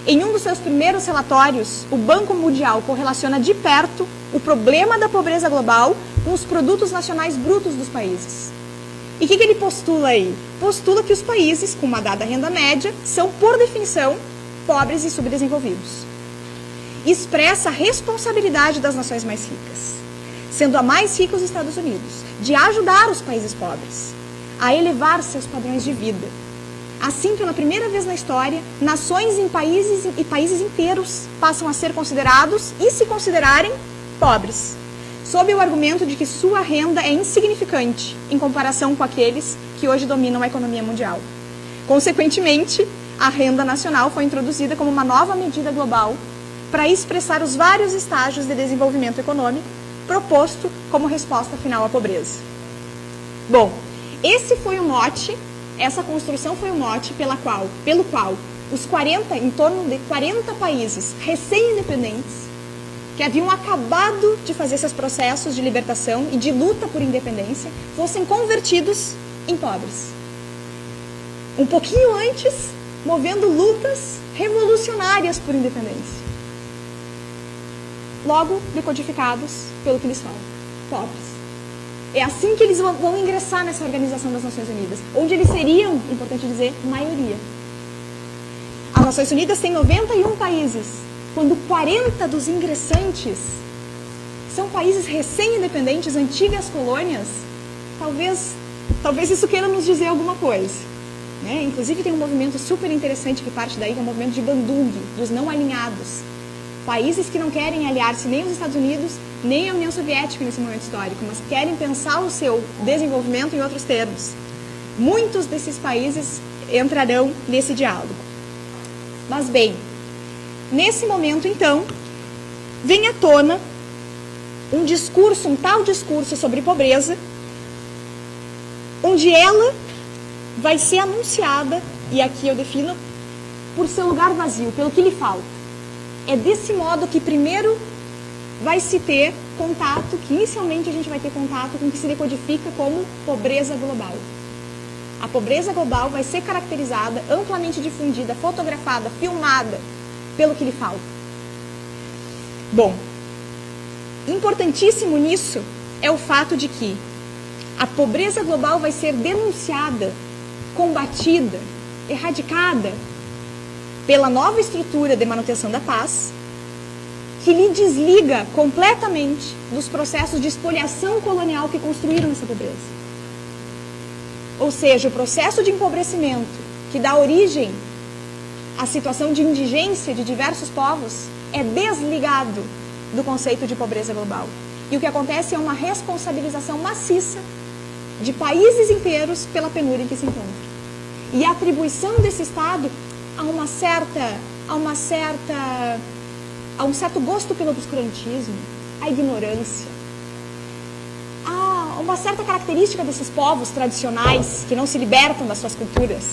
Em um dos seus primeiros relatórios, o Banco Mundial correlaciona de perto o problema da pobreza global com os produtos nacionais brutos dos países. E o que ele postula aí? Postula que os países com uma dada renda média são, por definição, pobres e subdesenvolvidos. Expressa a responsabilidade das nações mais ricas, sendo a mais rica os Estados Unidos, de ajudar os países pobres a elevar seus padrões de vida. Assim, pela primeira vez na história, nações e países inteiros passam a ser considerados e se considerarem pobres, sob o argumento de que sua renda é insignificante em comparação com aqueles que hoje dominam a economia mundial. Consequentemente, a renda nacional foi introduzida como uma nova medida global para expressar os vários estágios de desenvolvimento econômico proposto como resposta final à pobreza. Bom, esse foi o mote, essa construção foi o mote pelo qual os em torno de 40 países recém-independentes, que haviam acabado de fazer seus processos de libertação e de luta por independência, fossem convertidos em pobres. um pouquinho antes, movendo lutas revolucionárias por independência. Logo, decodificados pelo que eles falam, pobres. É assim que eles vão ingressar nessa Organização das Nações Unidas, onde eles seriam, importante dizer, maioria. As Nações Unidas têm 91 países, quando 40 dos ingressantes são países recém-independentes, antigas colônias. Talvez isso queira nos dizer alguma coisa, né? Inclusive tem um movimento super interessante que parte daí, que é o movimento de Bandung, dos não alinhados. Países que não querem aliar-se nem aos Estados Unidos, nem à União Soviética nesse momento histórico, mas querem pensar o seu desenvolvimento em outros termos. Muitos desses países entrarão nesse diálogo. Mas bem, nesse momento então, vem à tona um tal discurso sobre pobreza, onde ela vai ser anunciada, e aqui eu defino, por seu lugar vazio, pelo que lhe falta. É desse modo que primeiro vai se ter contato, que inicialmente a gente vai ter contato com o que se decodifica como pobreza global. A pobreza global vai ser caracterizada, amplamente difundida, fotografada, filmada, pelo que lhe falta. Bom, importantíssimo nisso é o fato de que a pobreza global vai ser denunciada, combatida, erradicada pela nova estrutura de manutenção da paz, que lhe desliga completamente dos processos de espoliação colonial que construíram essa pobreza. Ou seja, o processo de empobrecimento que dá origem à situação de indigência de diversos povos é desligado do conceito de pobreza global. E o que acontece é uma responsabilização maciça de países inteiros pela penúria em que se encontram. E a atribuição desse Estado a um certo gosto pelo obscurantismo, a ignorância, a uma certa característica desses povos tradicionais que não se libertam das suas culturas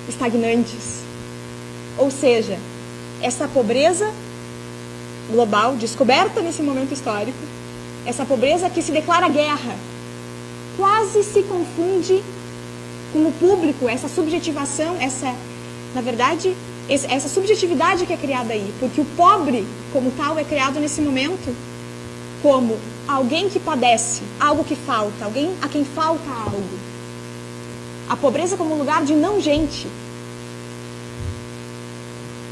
estagnantes. Ou seja, essa pobreza global, descoberta nesse momento histórico, essa pobreza que se declara guerra, quase se confunde com o público, essa subjetivação, essa subjetividade que é criada aí, porque o pobre, como tal, é criado nesse momento como alguém que padece, algo que falta, alguém a quem falta algo. A pobreza como lugar de não gente.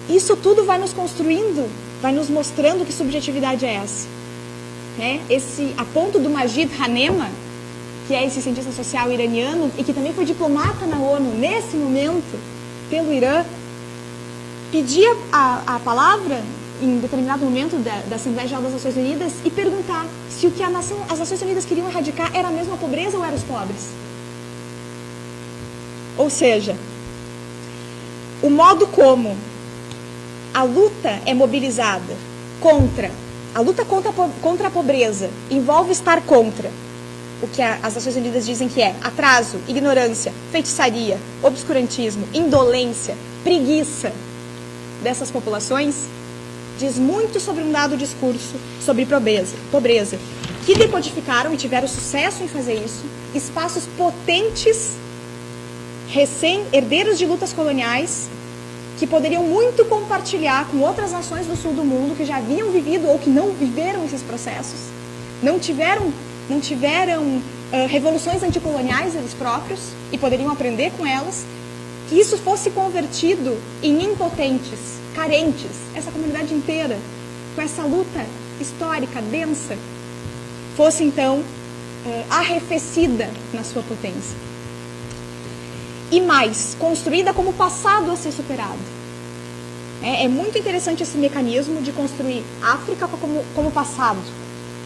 Isso tudo vai nos construindo, vai nos mostrando que subjetividade é essa. Né? A ponto do Majid Hanema, que é esse cientista social iraniano e que também foi diplomata na ONU nesse momento, pelo Irã, pedir a palavra em determinado momento da Assembleia Geral das Nações Unidas e perguntar se o que as Nações Unidas queriam erradicar era mesmo a pobreza ou eram os pobres. Ou seja, o modo como a luta é mobilizada a luta contra a pobreza envolve estar contra o que as Nações Unidas dizem que é atraso, ignorância, feitiçaria, obscurantismo, indolência, preguiça dessas populações, diz muito sobre um dado discurso sobre pobreza, que decodificaram e tiveram sucesso em fazer isso, espaços potentes, recém-herdeiros de lutas coloniais, que poderiam muito compartilhar com outras nações do sul do mundo que já haviam vivido ou que não viveram esses processos, não tiveram revoluções anticoloniais eles próprios e poderiam aprender com elas, que isso fosse convertido em impotentes, carentes, essa comunidade inteira, com essa luta histórica, densa, fosse então arrefecida na sua potência. E mais, construída como passado a ser superado. É muito interessante esse mecanismo de construir África como passado.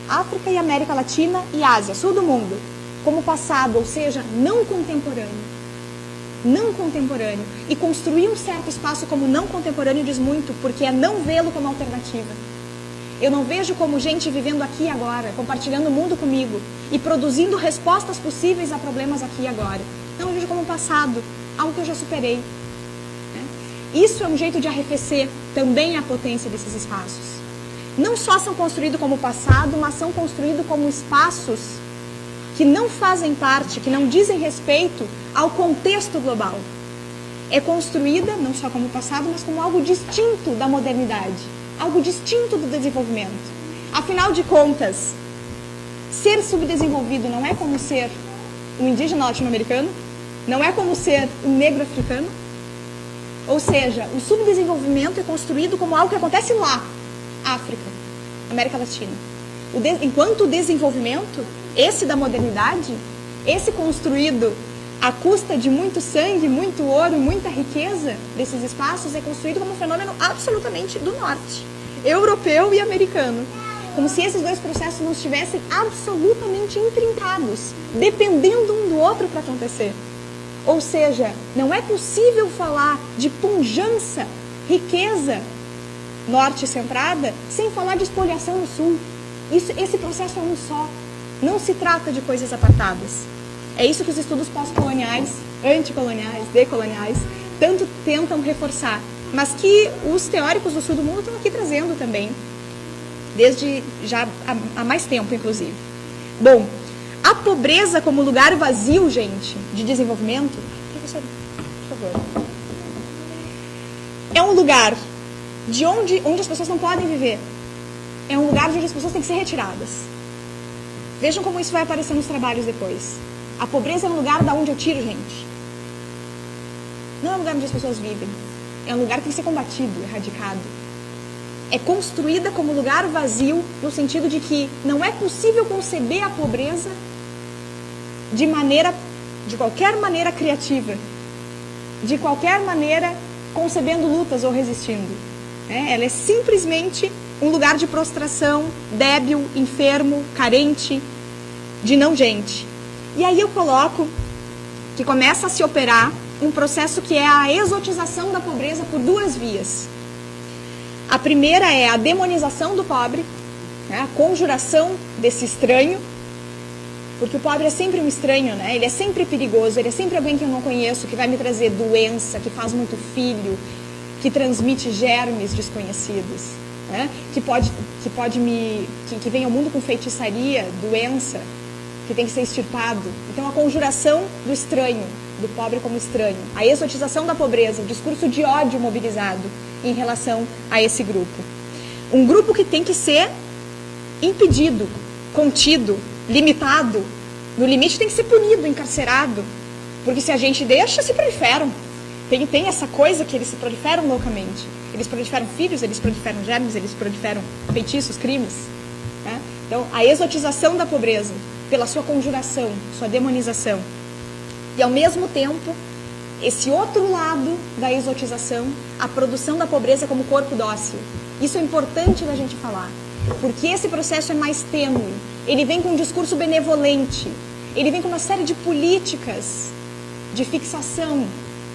África e América Latina e Ásia, sul do mundo, como passado, ou seja, não contemporâneo. Não contemporâneo. E construir um certo espaço como não contemporâneo diz muito, porque é não vê-lo como alternativa. Eu não vejo como gente vivendo aqui e agora, compartilhando o mundo comigo e produzindo respostas possíveis a problemas aqui e agora. Não, eu vejo como um passado, algo que eu já superei. Isso é um jeito de arrefecer também a potência desses espaços. Não só são construídos como passado, mas são construídos como espaços que não fazem parte, que não dizem respeito ao contexto global. É construída não só como passado, mas como algo distinto da modernidade, algo distinto do desenvolvimento. Afinal de contas, ser subdesenvolvido não é como ser um indígena latino-americano, não é como ser um negro africano. Ou seja, o subdesenvolvimento é construído como algo que acontece lá, África, América Latina. Enquanto o desenvolvimento, esse da modernidade, esse construído à custa de muito sangue, muito ouro, muita riqueza desses espaços, é construído como um fenômeno absolutamente do norte, europeu e americano. Como se esses dois processos não estivessem absolutamente intrincados, dependendo um do outro para acontecer. Ou seja, não é possível falar de pujança, riqueza norte-centrada, sem falar de espoliação no sul. Esse processo é um só. Não se trata de coisas apartadas. É isso que os estudos pós-coloniais, anticoloniais, decoloniais, tanto tentam reforçar, mas que os teóricos do sul do mundo estão aqui trazendo também, desde já há mais tempo, inclusive. Bom, a pobreza como lugar vazio, gente, de desenvolvimento, professor, por favor, é um lugar de onde as pessoas não podem viver. É um lugar onde as pessoas têm que ser retiradas. Vejam como isso vai aparecer nos trabalhos depois. A pobreza é um lugar da onde eu tiro gente. Não é um lugar onde as pessoas vivem. É um lugar que tem que ser combatido, erradicado. É construída como lugar vazio, no sentido de que não é possível conceber a pobreza de qualquer maneira criativa, de qualquer maneira concebendo lutas ou resistindo. Ela é simplesmente um lugar de prostração, débil, enfermo, carente, de não gente. E aí eu coloco que começa a se operar um processo que é a exotização da pobreza por duas vias. A primeira é a demonização do pobre, a conjuração desse estranho, porque o pobre é sempre um estranho, né? Ele é sempre perigoso, ele é sempre alguém que eu não conheço, que vai me trazer doença, que faz muito filho, que transmite germes desconhecidos, né? que vem ao mundo com feitiçaria, doença, que tem que ser extirpado. Então a conjuração do estranho, do pobre como estranho, a exotização da pobreza, o discurso de ódio mobilizado em relação a esse grupo. Um grupo que tem que ser impedido, contido, limitado. No limite tem que ser punido, encarcerado. Porque se a gente deixa, se proliferam. Tem essa coisa que eles se proliferam loucamente. Eles proliferam filhos, eles proliferam germes, eles proliferam feitiços, crimes. Né? Então, a exotização da pobreza, pela sua conjuração, sua demonização. E, ao mesmo tempo, esse outro lado da exotização, a produção da pobreza como corpo dócil. Isso é importante da gente falar. Porque esse processo é mais tênue. Ele vem com um discurso benevolente. Ele vem com uma série de políticas de fixação.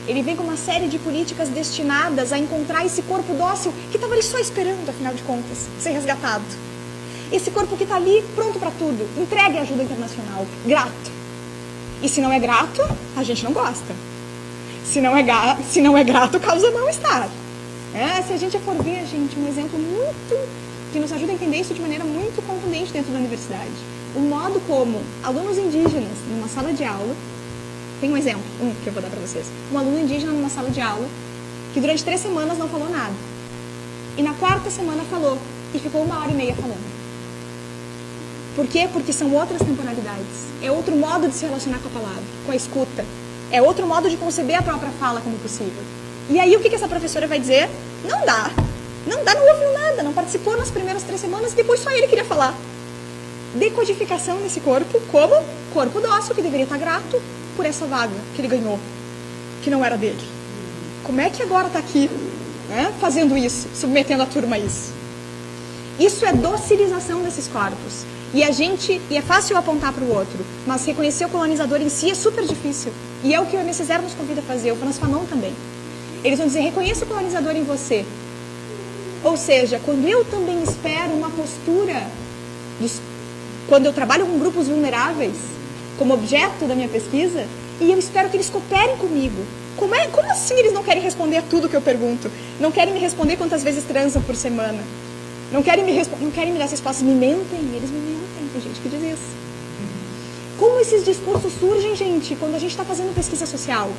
Ele vem com uma série de políticas destinadas a encontrar esse corpo dócil que estava ali só esperando, afinal de contas, ser resgatado. Esse corpo que está ali pronto para tudo, entregue ajuda internacional, grato. E se não é grato, a gente não gosta. Se não é grato, causa mal-estar. Se a gente for ver, gente, um exemplo muito que nos ajuda a entender isso de maneira muito contundente dentro da universidade. O modo como alunos indígenas, numa sala de aula, tem um exemplo, que eu vou dar para vocês. Um aluno indígena numa sala de aula, que durante 3 semanas não falou nada. E na 4ª semana falou, e ficou 1h30 falando. Por quê? Porque são outras temporalidades. É outro modo de se relacionar com a palavra, com a escuta. É outro modo de conceber a própria fala como possível. E aí o que essa professora vai dizer? Não dá. Não ouviu nada, não participou nas primeiras 3 semanas e depois só ele queria falar. Decodificação desse corpo como corpo dócil, que deveria estar grato por essa vaga que ele ganhou, que não era dele. Como é que agora está aqui, né, fazendo isso, submetendo a turma a isso? Isso é docilização desses corpos. E é fácil apontar para o outro, mas reconhecer o colonizador em si é super difícil. E é o que o MSZ nos convida a fazer, o Franz Fanon também. Eles vão dizer, reconheça o colonizador em você. Ou seja, quando eu também espero uma postura, quando eu trabalho com grupos vulneráveis, como objeto da minha pesquisa, e eu espero que eles cooperem comigo. Como assim eles não querem responder a tudo que eu pergunto? Não querem me responder quantas vezes transam por semana? Não querem me dar essas respostas, me mentem, eles me mentem, tem gente que diz isso. Como esses discursos surgem, gente, quando a gente está fazendo pesquisa social?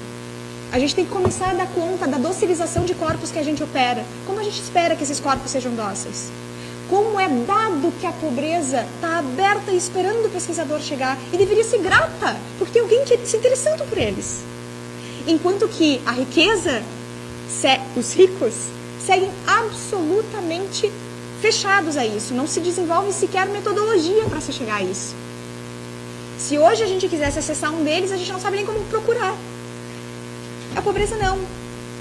A gente tem que começar a dar conta da docilização de corpos que a gente opera. Como a gente espera que esses corpos sejam dóceis? Como é dado que a pobreza está aberta e esperando o pesquisador chegar e deveria ser grata, porque tem alguém que se interessando por eles. Enquanto que a riqueza, os ricos, seguem absolutamente fechados a isso. Não se desenvolve sequer metodologia para se chegar a isso. Se hoje a gente quisesse acessar um deles, a gente não sabe nem como procurar. A pobreza não.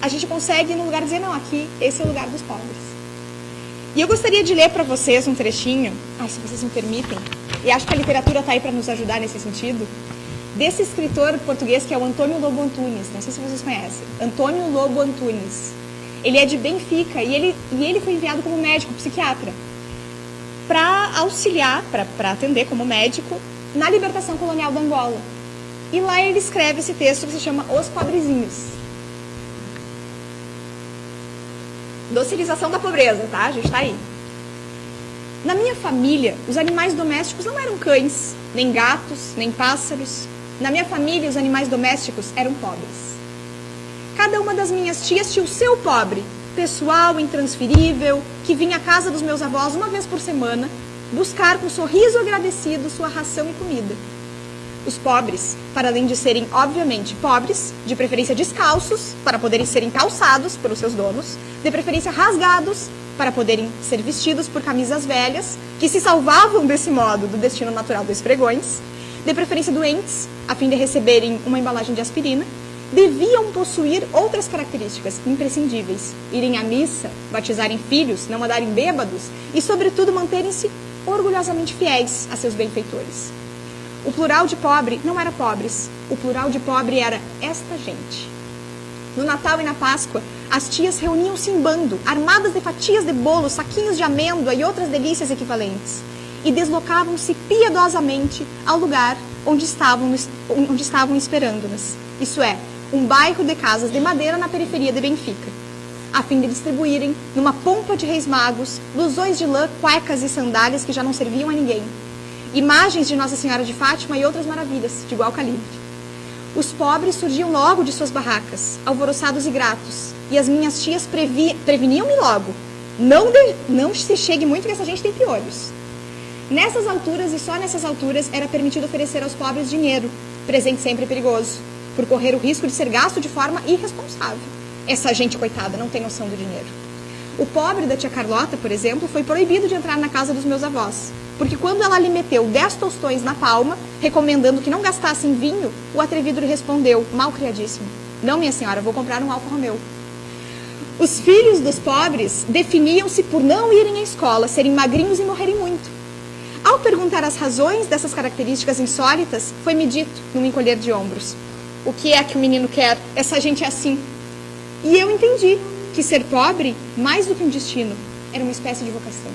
A gente consegue, no lugar, dizer, não, aqui, esse é o lugar dos pobres. E eu gostaria de ler para vocês um trechinho, se vocês me permitem, e acho que a literatura está aí para nos ajudar nesse sentido, desse escritor português que é o Antônio Lobo Antunes. Não sei se vocês conhecem. Antônio Lobo Antunes. Ele é de Benfica e ele foi enviado como médico, psiquiatra, para auxiliar, para atender como médico, na libertação colonial da Angola. E lá ele escreve esse texto que se chama Os Pobrezinhos. Docilização da pobreza, tá? A gente tá aí. Na minha família, os animais domésticos não eram cães, nem gatos, nem pássaros. Na minha família, os animais domésticos eram pobres. Cada uma das minhas tias tinha o seu pobre, pessoal, intransferível, que vinha à casa dos meus avós uma vez por semana, buscar com sorriso agradecido sua ração e comida. Os pobres, para além de serem, obviamente, pobres, de preferência descalços, para poderem serem calçados pelos seus donos, de preferência rasgados, para poderem ser vestidos por camisas velhas, que se salvavam desse modo do destino natural dos pregões, de preferência doentes, a fim de receberem uma embalagem de aspirina, deviam possuir outras características imprescindíveis: irem à missa, batizarem filhos, não andarem bêbados e, sobretudo, manterem-se orgulhosamente fiéis a seus benfeitores. O plural de pobre não era pobres, o plural de pobre era esta gente. No Natal e na Páscoa, as tias reuniam-se em bando, armadas de fatias de bolo, saquinhos de amêndoa e outras delícias equivalentes, e deslocavam-se piedosamente ao lugar onde estavam esperando-nas, isso é, um bairro de casas de madeira na periferia de Benfica, a fim de distribuírem, numa pompa de reis magos, blusões de lã, cuecas e sandálias que já não serviam a ninguém, imagens de Nossa Senhora de Fátima e outras maravilhas, de igual calibre. Os pobres surgiam logo de suas barracas, alvoroçados e gratos, e as minhas tias preveniam-me logo: não se chegue muito que essa gente tem piolhos. Nessas alturas e só nessas alturas era permitido oferecer aos pobres dinheiro, presente sempre perigoso, por correr o risco de ser gasto de forma irresponsável. Essa gente, coitada, não tem noção do dinheiro. O pobre da tia Carlota, por exemplo, foi proibido de entrar na casa dos meus avós, porque quando ela lhe meteu 10 tostões na palma, recomendando que não gastasse em vinho, o atrevido lhe respondeu, mal criadíssimo: não, minha senhora, vou comprar um Alfa Romeo. Os filhos dos pobres definiam-se por não irem à escola, serem magrinhos e morrerem muito. Ao perguntar as razões dessas características insólitas, foi-me dito, num encolher de ombros: o que é que o menino quer? Essa gente é assim. E eu entendi que ser pobre, mais do que um destino, era uma espécie de vocação.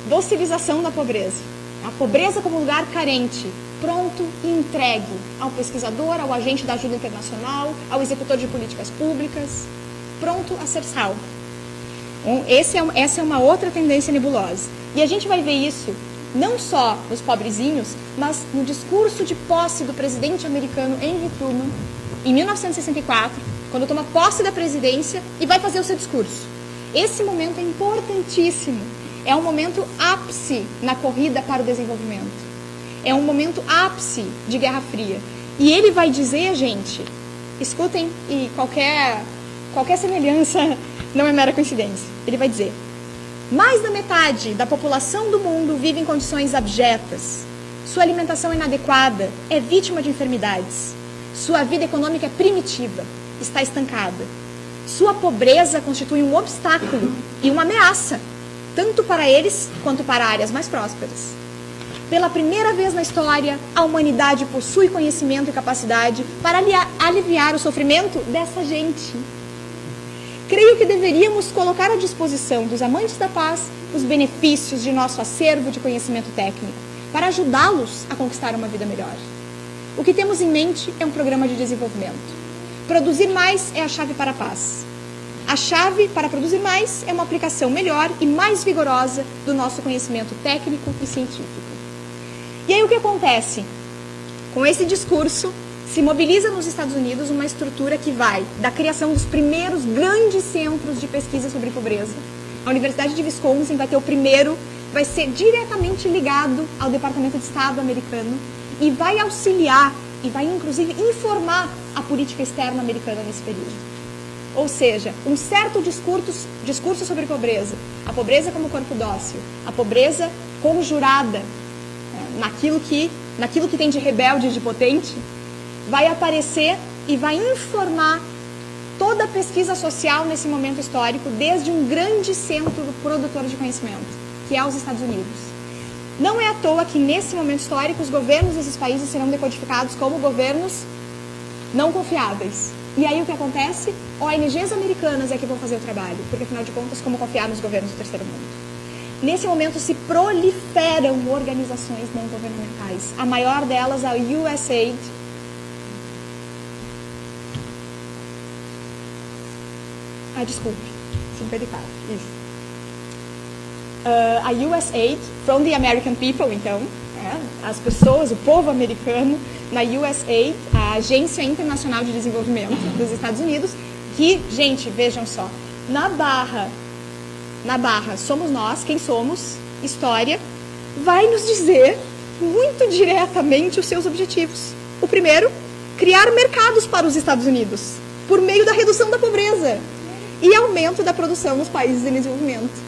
Docilização da pobreza. A pobreza como lugar carente, pronto e entregue ao pesquisador, ao agente da ajuda internacional, ao executor de políticas públicas, pronto a ser salvo. Essa é uma outra tendência nebulosa. E a gente vai ver isso não só nos pobrezinhos, mas no discurso de posse do presidente americano Henry Truman, em 1964, quando toma posse da presidência e vai fazer o seu discurso. Esse momento é importantíssimo. É um momento ápice na corrida para o desenvolvimento. É um momento ápice de Guerra Fria. E ele vai dizer, gente, escutem, e qualquer semelhança não é mera coincidência. Ele vai dizer: mais da metade da população do mundo vive em condições abjetas. Sua alimentação é inadequada, é vítima de enfermidades. Sua vida econômica é primitiva, está estancada. Sua pobreza constitui um obstáculo e uma ameaça, tanto para eles quanto para áreas mais prósperas. Pela primeira vez na história, a humanidade possui conhecimento e capacidade para aliviar o sofrimento dessa gente. Creio que deveríamos colocar à disposição dos amantes da paz os benefícios de nosso acervo de conhecimento técnico, para ajudá-los a conquistar uma vida melhor. O que temos em mente é um programa de desenvolvimento. Produzir mais é a chave para a paz. A chave para produzir mais é uma aplicação melhor e mais vigorosa do nosso conhecimento técnico e científico. E aí o que acontece? Com esse discurso, se mobiliza nos Estados Unidos uma estrutura que vai da criação dos primeiros grandes centros de pesquisa sobre pobreza. A Universidade de Wisconsin vai ter o primeiro, vai ser diretamente ligado ao Departamento de Estado americano e vai auxiliar e vai inclusive informar a política externa americana nesse período. Ou seja, um certo discurso sobre pobreza, a pobreza como corpo dócil, a pobreza conjurada, naquilo que tem de rebelde e de potente, vai aparecer e vai informar toda a pesquisa social nesse momento histórico, desde um grande centro produtor de conhecimento, que é os Estados Unidos. Não é à toa que, nesse momento histórico, os governos desses países serão decodificados como governos não confiáveis. E aí o que acontece? ONGs americanas é que vão fazer o trabalho, porque, afinal de contas, como confiar nos governos do terceiro mundo? Nesse momento se proliferam organizações não governamentais. A maior delas, a USAID, desculpe, 54, isso. A USAID, from the American people, então, as pessoas, o povo americano, na USAID, a Agência Internacional de Desenvolvimento dos Estados Unidos, que, gente, vejam só, na barra, somos nós, quem somos, história, vai nos dizer muito diretamente os seus objetivos. O primeiro, criar mercados para os Estados Unidos, por meio da redução da pobreza e aumento da produção nos países em desenvolvimento.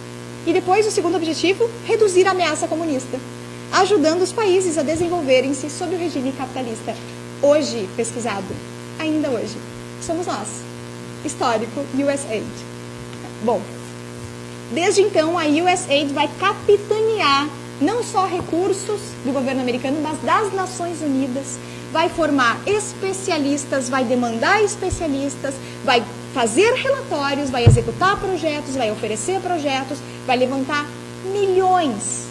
E depois, o segundo objetivo, reduzir a ameaça comunista, ajudando os países a desenvolverem-se sob o regime capitalista. Hoje, pesquisado, ainda hoje, somos nós, histórico USAID. Bom, desde então, a USAID vai capitanear não só recursos do governo americano, mas das Nações Unidas, vai formar especialistas, vai demandar especialistas, vai fazer relatórios, vai executar projetos, vai oferecer projetos, vai levantar milhões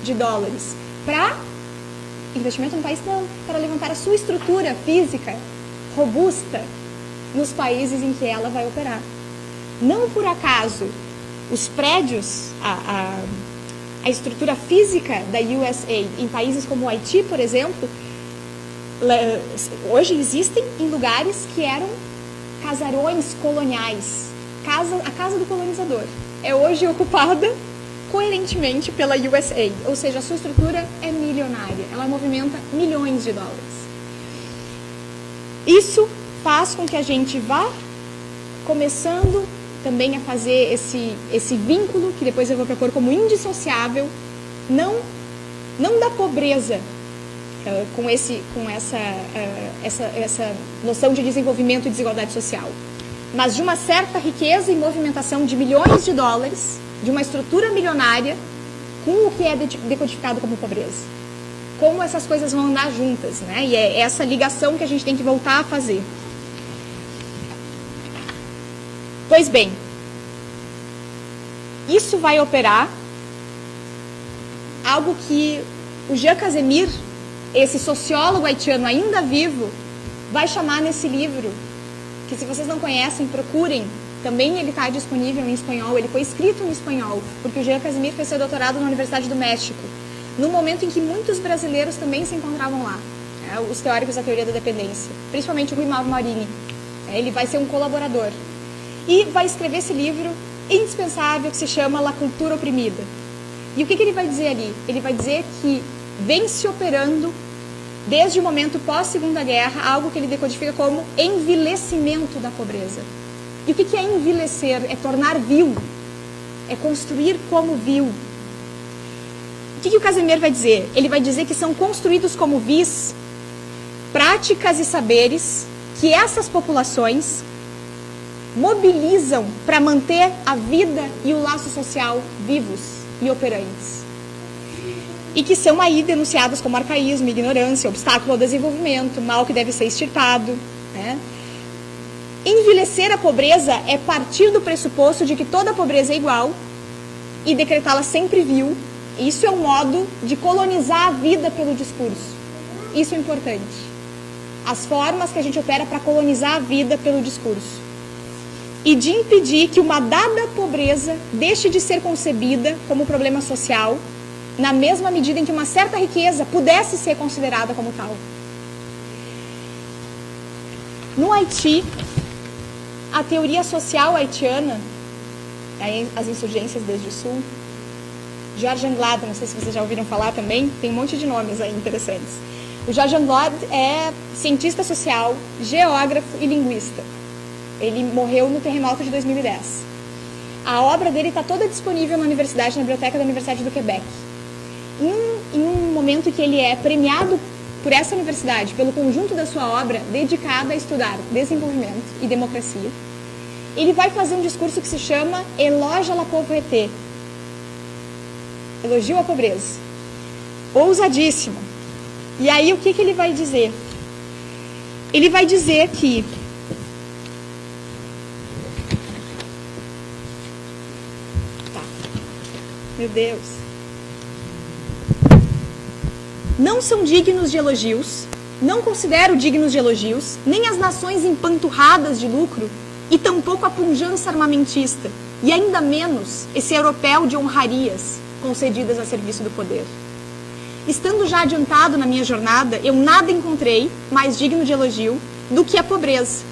de dólares para investimento no país, não, para levantar a sua estrutura física robusta nos países em que ela vai operar. Não por acaso, os prédios, a estrutura física da USAID em países como o Haiti, por exemplo, hoje existem em lugares que eram casarões coloniais. A casa do colonizador é hoje ocupada coerentemente pela USAID, ou seja, a sua estrutura é milionária, ela movimenta milhões de dólares. Isso faz com que a gente vá começando também a fazer esse vínculo, que depois eu vou propor como indissociável, não da pobreza, com essa noção de desenvolvimento e desigualdade social, mas de uma certa riqueza e movimentação de milhões de dólares, de uma estrutura milionária, com o que é decodificado como pobreza. Como essas coisas vão andar juntas, né? E é essa ligação que a gente tem que voltar a fazer. Pois bem, isso vai operar algo que o Jean Casimir, esse sociólogo haitiano ainda vivo, vai chamar nesse livro, que se vocês não conhecem, procurem. Também ele está disponível em espanhol, ele foi escrito em espanhol, porque o Jean Casimir fez seu doutorado na Universidade do México, no momento em que muitos brasileiros também se encontravam lá, os teóricos da teoria da dependência, principalmente o Rui Mauro-Marini. Ele vai ser um colaborador. E vai escrever esse livro indispensável que se chama La Cultura Oprimida. E o que ele vai dizer ali? Ele vai dizer que vem se operando, desde o momento pós-Segunda Guerra, algo que ele decodifica como envilecimento da pobreza. E o que é envilecer? É tornar vil, é construir como vil. O que o Casimir vai dizer? Ele vai dizer que são construídos como vis práticas e saberes que essas populações mobilizam para manter a vida e o laço social vivos e operantes. E que são aí denunciados como arcaísmo, ignorância, obstáculo ao desenvolvimento, mal que deve ser extirpado, né? Envilecer a pobreza é partir do pressuposto de que toda pobreza é igual e decretá-la sempre vil. Isso é um modo de colonizar a vida pelo discurso. Isso é importante. As formas que a gente opera para colonizar a vida pelo discurso. E de impedir que uma dada pobreza deixe de ser concebida como problema social na mesma medida em que uma certa riqueza pudesse ser considerada como tal. No Haiti, a teoria social haitiana, as insurgências desde o sul, Georges Anglade, não sei se vocês já ouviram falar também, tem um monte de nomes aí interessantes. O Georges Anglade é cientista social, geógrafo e linguista. Ele morreu no terremoto de 2010. A obra dele está toda disponível na universidade, na biblioteca da Universidade do Quebec. Em um momento que ele é premiado por essa universidade, pelo conjunto da sua obra dedicada a estudar desenvolvimento e democracia, ele vai fazer um discurso que se chama Éloge à la pauvreté, elogio à pobreza. Ousadíssimo. E aí o que ele vai dizer? Ele vai dizer que meu Deus. Não são dignos de elogios, não considero dignos de elogios, nem as nações empanturradas de lucro, e tampouco a pujança armamentista, e ainda menos esse europeu de honrarias concedidas a serviço do poder. Estando já adiantado na minha jornada, eu nada encontrei mais digno de elogio do que a pobreza.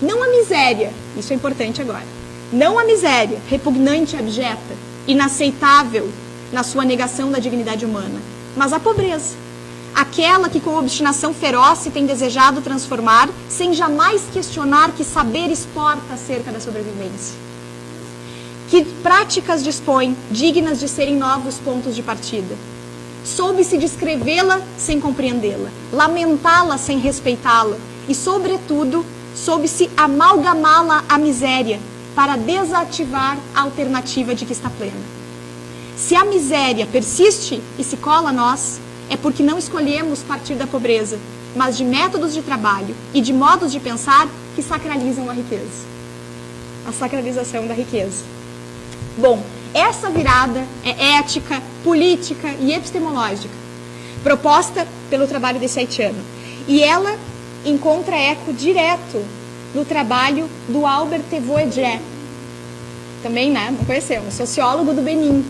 Não a miséria, isso é importante agora, não a miséria, repugnante e abjeta, inaceitável na sua negação da dignidade humana, mas a pobreza, aquela que com obstinação feroz se tem desejado transformar, sem jamais questionar que saber exporta acerca da sobrevivência. Que práticas dispõe dignas de serem novos pontos de partida? Soube-se descrevê-la sem compreendê-la, lamentá-la sem respeitá-la e, sobretudo, soube-se amalgamá-la à miséria para desativar a alternativa de que está plena. Se a miséria persiste e se cola a nós, é porque não escolhemos partir da pobreza, mas de métodos de trabalho e de modos de pensar que sacralizam a riqueza. A sacralização da riqueza. Bom, essa virada é ética, política e epistemológica, proposta pelo trabalho desse haitiano. E ela encontra eco direto no trabalho do Albert Tevoedjé, também, né, não conhecemos, sociólogo do Benin,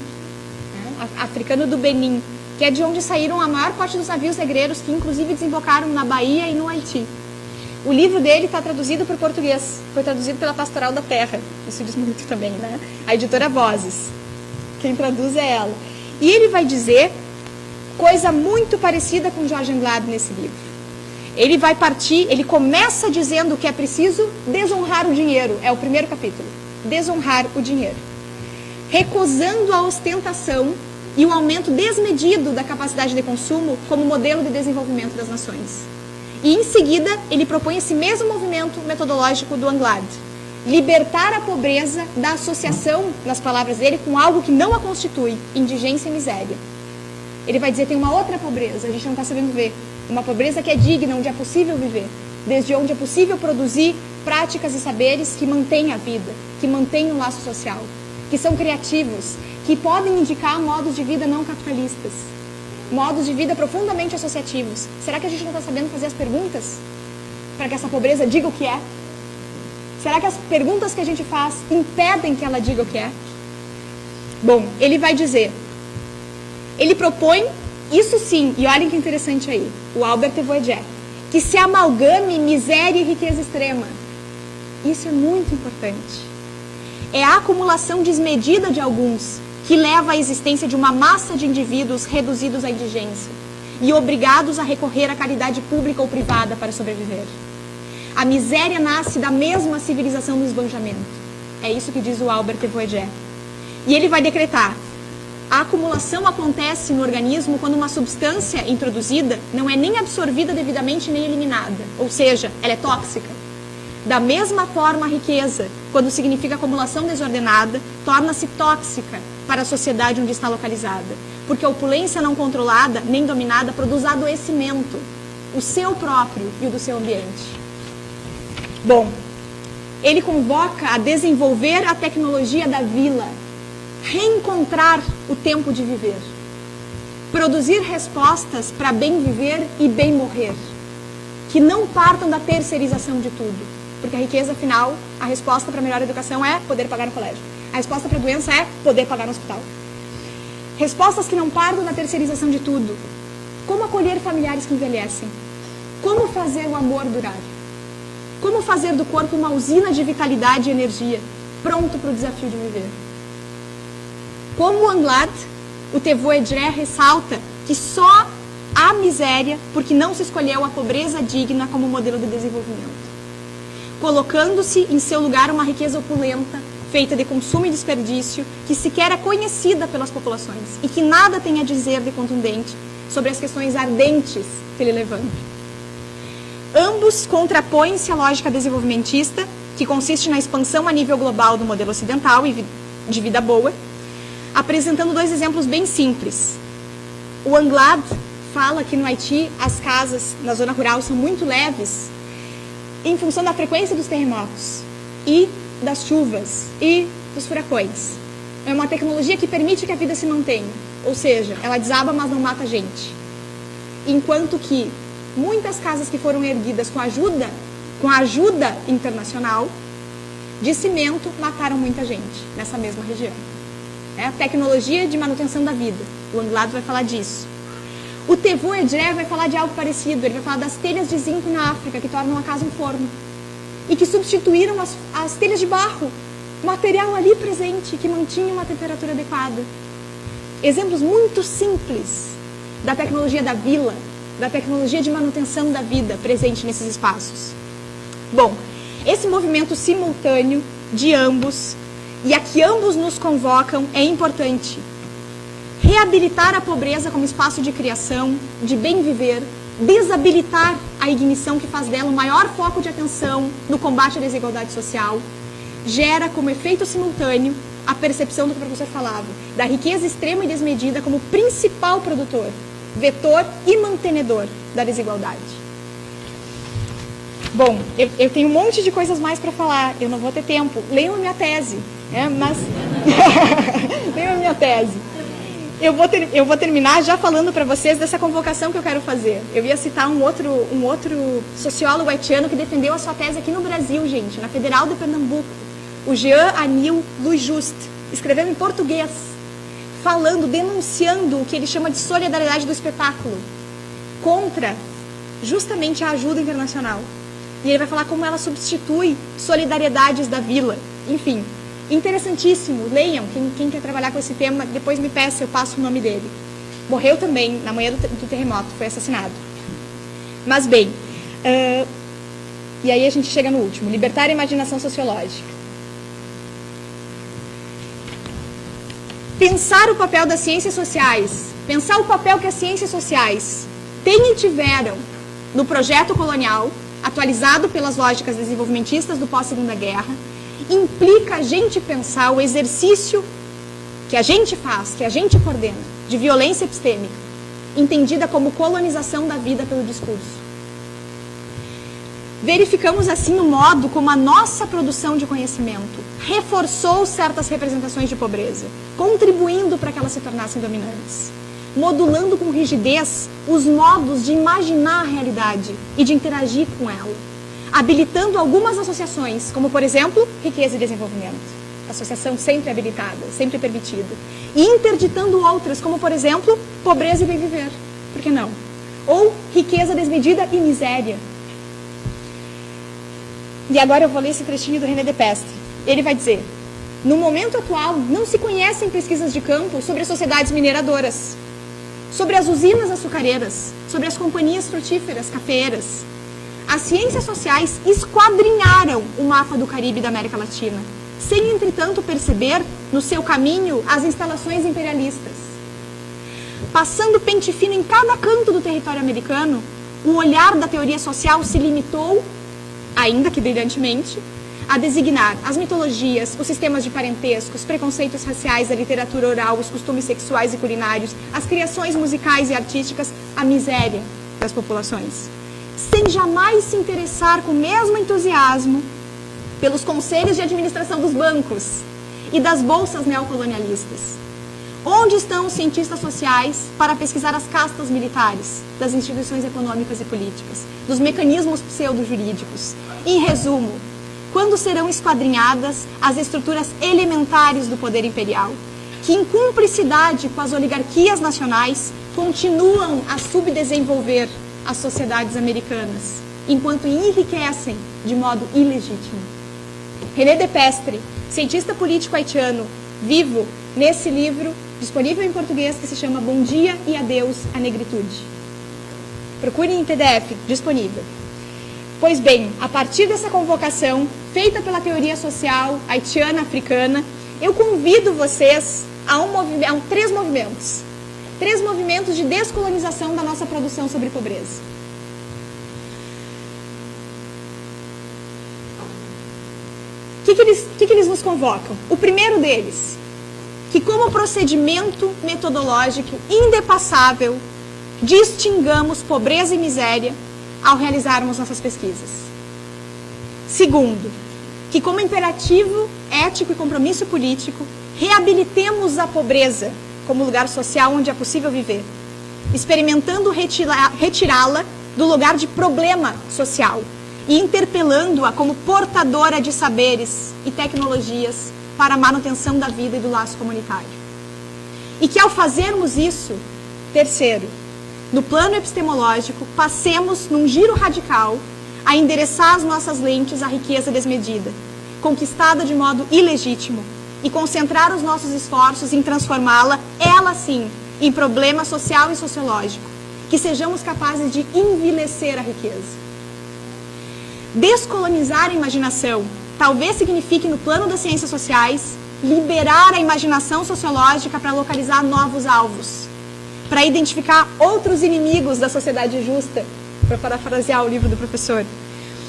né, africano do Benin, que é de onde saíram a maior parte dos navios negreiros que inclusive desembocaram na Bahia e no Haiti. O livro dele está traduzido para o português, foi traduzido pela Pastoral da Terra, isso diz muito também, né? A editora Vozes, quem traduz é ela. E ele vai dizer coisa muito parecida com Georges Anglade nesse livro. Ele vai partir, ele começa dizendo que é preciso desonrar o dinheiro, é o primeiro capítulo, desonrar o dinheiro, recusando a ostentação e o aumento desmedido da capacidade de consumo como modelo de desenvolvimento das nações. E, em seguida, ele propõe esse mesmo movimento metodológico do Anglade. Libertar a pobreza da associação, nas palavras dele, com algo que não a constitui, indigência e miséria. Ele vai dizer que tem uma outra pobreza, a gente não está sabendo ver. Uma pobreza que é digna, onde é possível viver. Desde onde é possível produzir práticas e saberes que mantêm a vida, que mantêm o laço social, que são criativos, que podem indicar modos de vida não capitalistas. Modos de vida profundamente associativos. Será que a gente não está sabendo fazer as perguntas para que essa pobreza diga o que é? Será que as perguntas que a gente faz impedem que ela diga o que é? Bom, ele vai dizer, ele propõe, isso sim, e olhem que interessante aí, o Albert Tevoedjé, que se amalgame miséria e riqueza extrema. Isso é muito importante. É a acumulação desmedida de alguns que leva à existência de uma massa de indivíduos reduzidos à indigência e obrigados a recorrer à caridade pública ou privada para sobreviver. A miséria nasce da mesma civilização do esbanjamento. É isso que diz o Albert Tevoedjé. E ele vai decretar: a acumulação acontece no organismo quando uma substância introduzida não é nem absorvida devidamente nem eliminada, ou seja, ela é tóxica. Da mesma forma, a riqueza, quando significa acumulação desordenada, torna-se tóxica para a sociedade onde está localizada, porque a opulência não controlada nem dominada produz adoecimento, o seu próprio e o do seu ambiente. Bom, ele convoca a desenvolver a tecnologia da vila, reencontrar o tempo de viver, produzir respostas para bem viver e bem morrer, que não partam da terceirização de tudo. Porque a riqueza, afinal, a resposta para a melhor educação é poder pagar no colégio. A resposta para a doença é poder pagar no hospital. Respostas que não partam da terceirização de tudo. Como acolher familiares que envelhecem? Como fazer o amor durar? Como fazer do corpo uma usina de vitalidade e energia, pronto para o desafio de viver? Como Anglad, o Tevo Edré ressalta que só há miséria porque não se escolheu a pobreza digna como modelo de desenvolvimento, colocando-se em seu lugar uma riqueza opulenta, feita de consumo e desperdício, que sequer é conhecida pelas populações e que nada tem a dizer de contundente sobre as questões ardentes que ele levanta. Ambos contrapõem-se à lógica desenvolvimentista, que consiste na expansão a nível global do modelo ocidental e de vida boa, apresentando dois exemplos bem simples. O Anglad fala que no Haiti as casas na zona rural são muito leves em função da frequência dos terremotos e das chuvas e dos furacões. É uma tecnologia que permite que a vida se mantenha, ou seja, ela desaba, mas não mata a gente. Enquanto que muitas casas que foram erguidas com a ajuda internacional de cimento mataram muita gente nessa mesma região. É a tecnologia de manutenção da vida. O Anglad vai falar disso. O Tevo Edré vai falar de algo parecido. Ele vai falar das telhas de zinco na África que tornam a casa um forno e que substituíram as telhas de barro, material ali presente que mantinha uma temperatura adequada. Exemplos muito simples da tecnologia da vila, da tecnologia de manutenção da vida presente nesses espaços. Bom, esse movimento simultâneo de ambos, e a que ambos nos convocam, é importante. Reabilitar a pobreza como espaço de criação, de bem viver, desabilitar a ignição que faz dela o maior foco de atenção no combate à desigualdade social, gera como efeito simultâneo a percepção do que o professor falava, da riqueza extrema e desmedida como principal produtor, vetor e mantenedor da desigualdade. Bom, eu tenho um monte de coisas mais para falar, eu não vou ter tempo. Leiam a minha tese, mas... Leiam a minha tese. Eu vou terminar já falando para vocês dessa convocação que eu quero fazer. Eu ia citar um outro sociólogo haitiano que defendeu a sua tese aqui no Brasil, gente, na Federal de Pernambuco, o Jean Anil Luiz Just, escrevendo em português, falando, denunciando o que ele chama de solidariedade do espetáculo, contra justamente a ajuda internacional. E ele vai falar como ela substitui solidariedades da vila. Enfim, interessantíssimo. Leiam, quem quer trabalhar com esse tema, depois me peça, eu passo o nome dele. Morreu também na manhã do terremoto, foi assassinado. Mas bem, e aí a gente chega no último, libertar a imaginação sociológica. Pensar o papel das ciências sociais, pensar o papel que as ciências sociais têm e tiveram no projeto colonial, atualizado pelas lógicas desenvolvimentistas do pós-Segunda Guerra, implica a gente pensar o exercício que a gente faz, que a gente coordena, de violência epistêmica, entendida como colonização da vida pelo discurso. Verificamos assim o modo como a nossa produção de conhecimento reforçou certas representações de pobreza, contribuindo para que elas se tornassem dominantes, modulando com rigidez os modos de imaginar a realidade e de interagir com ela, habilitando algumas associações, como por exemplo, riqueza e desenvolvimento, associação sempre habilitada, sempre permitida, e interditando outras, como por exemplo, pobreza e bem viver, por que não? Ou riqueza desmedida e miséria. E agora eu vou ler esse trechinho do René Depestre. Ele vai dizer: no momento atual, não se conhecem pesquisas de campo sobre as sociedades mineradoras, sobre as usinas açucareiras, sobre as companhias frutíferas, cafeeiras. As ciências sociais esquadrinharam o mapa do Caribe e da América Latina, sem, entretanto, perceber no seu caminho as instalações imperialistas. Passando pente fino em cada canto do território americano, o olhar da teoria social se limitou, ainda que brilhantemente, a designar as mitologias, os sistemas de parentesco, os preconceitos raciais, a literatura oral, os costumes sexuais e culinários, as criações musicais e artísticas, a miséria das populações, sem jamais se interessar com o mesmo entusiasmo pelos conselhos de administração dos bancos e das bolsas neocolonialistas. Onde estão os cientistas sociais para pesquisar as castas militares das instituições econômicas e políticas, dos mecanismos pseudo-jurídicos? Em resumo, quando serão esquadrinhadas as estruturas elementares do poder imperial, que, em cumplicidade com as oligarquias nacionais, continuam a subdesenvolver as sociedades americanas, enquanto enriquecem de modo ilegítimo. René Depestre, cientista político haitiano, vivo nesse livro, disponível em português, que se chama Bom Dia e Adeus à Negritude. Procurem em PDF, disponível. Pois bem, a partir dessa convocação, feita pela teoria social haitiana-africana, eu convido vocês a três movimentos. 3 movimentos de descolonização da nossa produção sobre pobreza. O que eles nos convocam? O primeiro deles, que como procedimento metodológico indepassável, distingamos pobreza e miséria ao realizarmos nossas pesquisas. Segundo, que como imperativo ético e compromisso político, reabilitemos a pobreza como lugar social onde é possível viver, experimentando retirá-la do lugar de problema social e interpelando-a como portadora de saberes e tecnologias para a manutenção da vida e do laço comunitário. E que ao fazermos isso, terceiro, no plano epistemológico, passemos num giro radical a endereçar as nossas lentes à riqueza desmedida, conquistada de modo ilegítimo, e concentrar os nossos esforços em transformá-la, ela sim, em problema social e sociológico, que sejamos capazes de envelhecer a riqueza. Descolonizar a imaginação talvez signifique, no plano das ciências sociais, liberar a imaginação sociológica para localizar novos alvos, para identificar outros inimigos da sociedade justa, para parafrasear o livro do professor,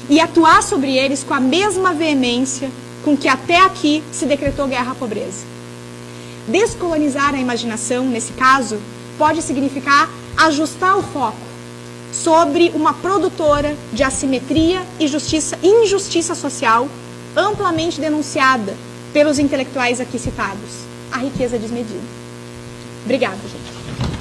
e atuar sobre eles com a mesma veemência com que até aqui se decretou guerra à pobreza. Descolonizar a imaginação, nesse caso, pode significar ajustar o foco sobre uma produtora de assimetria e injustiça social amplamente denunciada pelos intelectuais aqui citados, a riqueza desmedida. Obrigada, gente.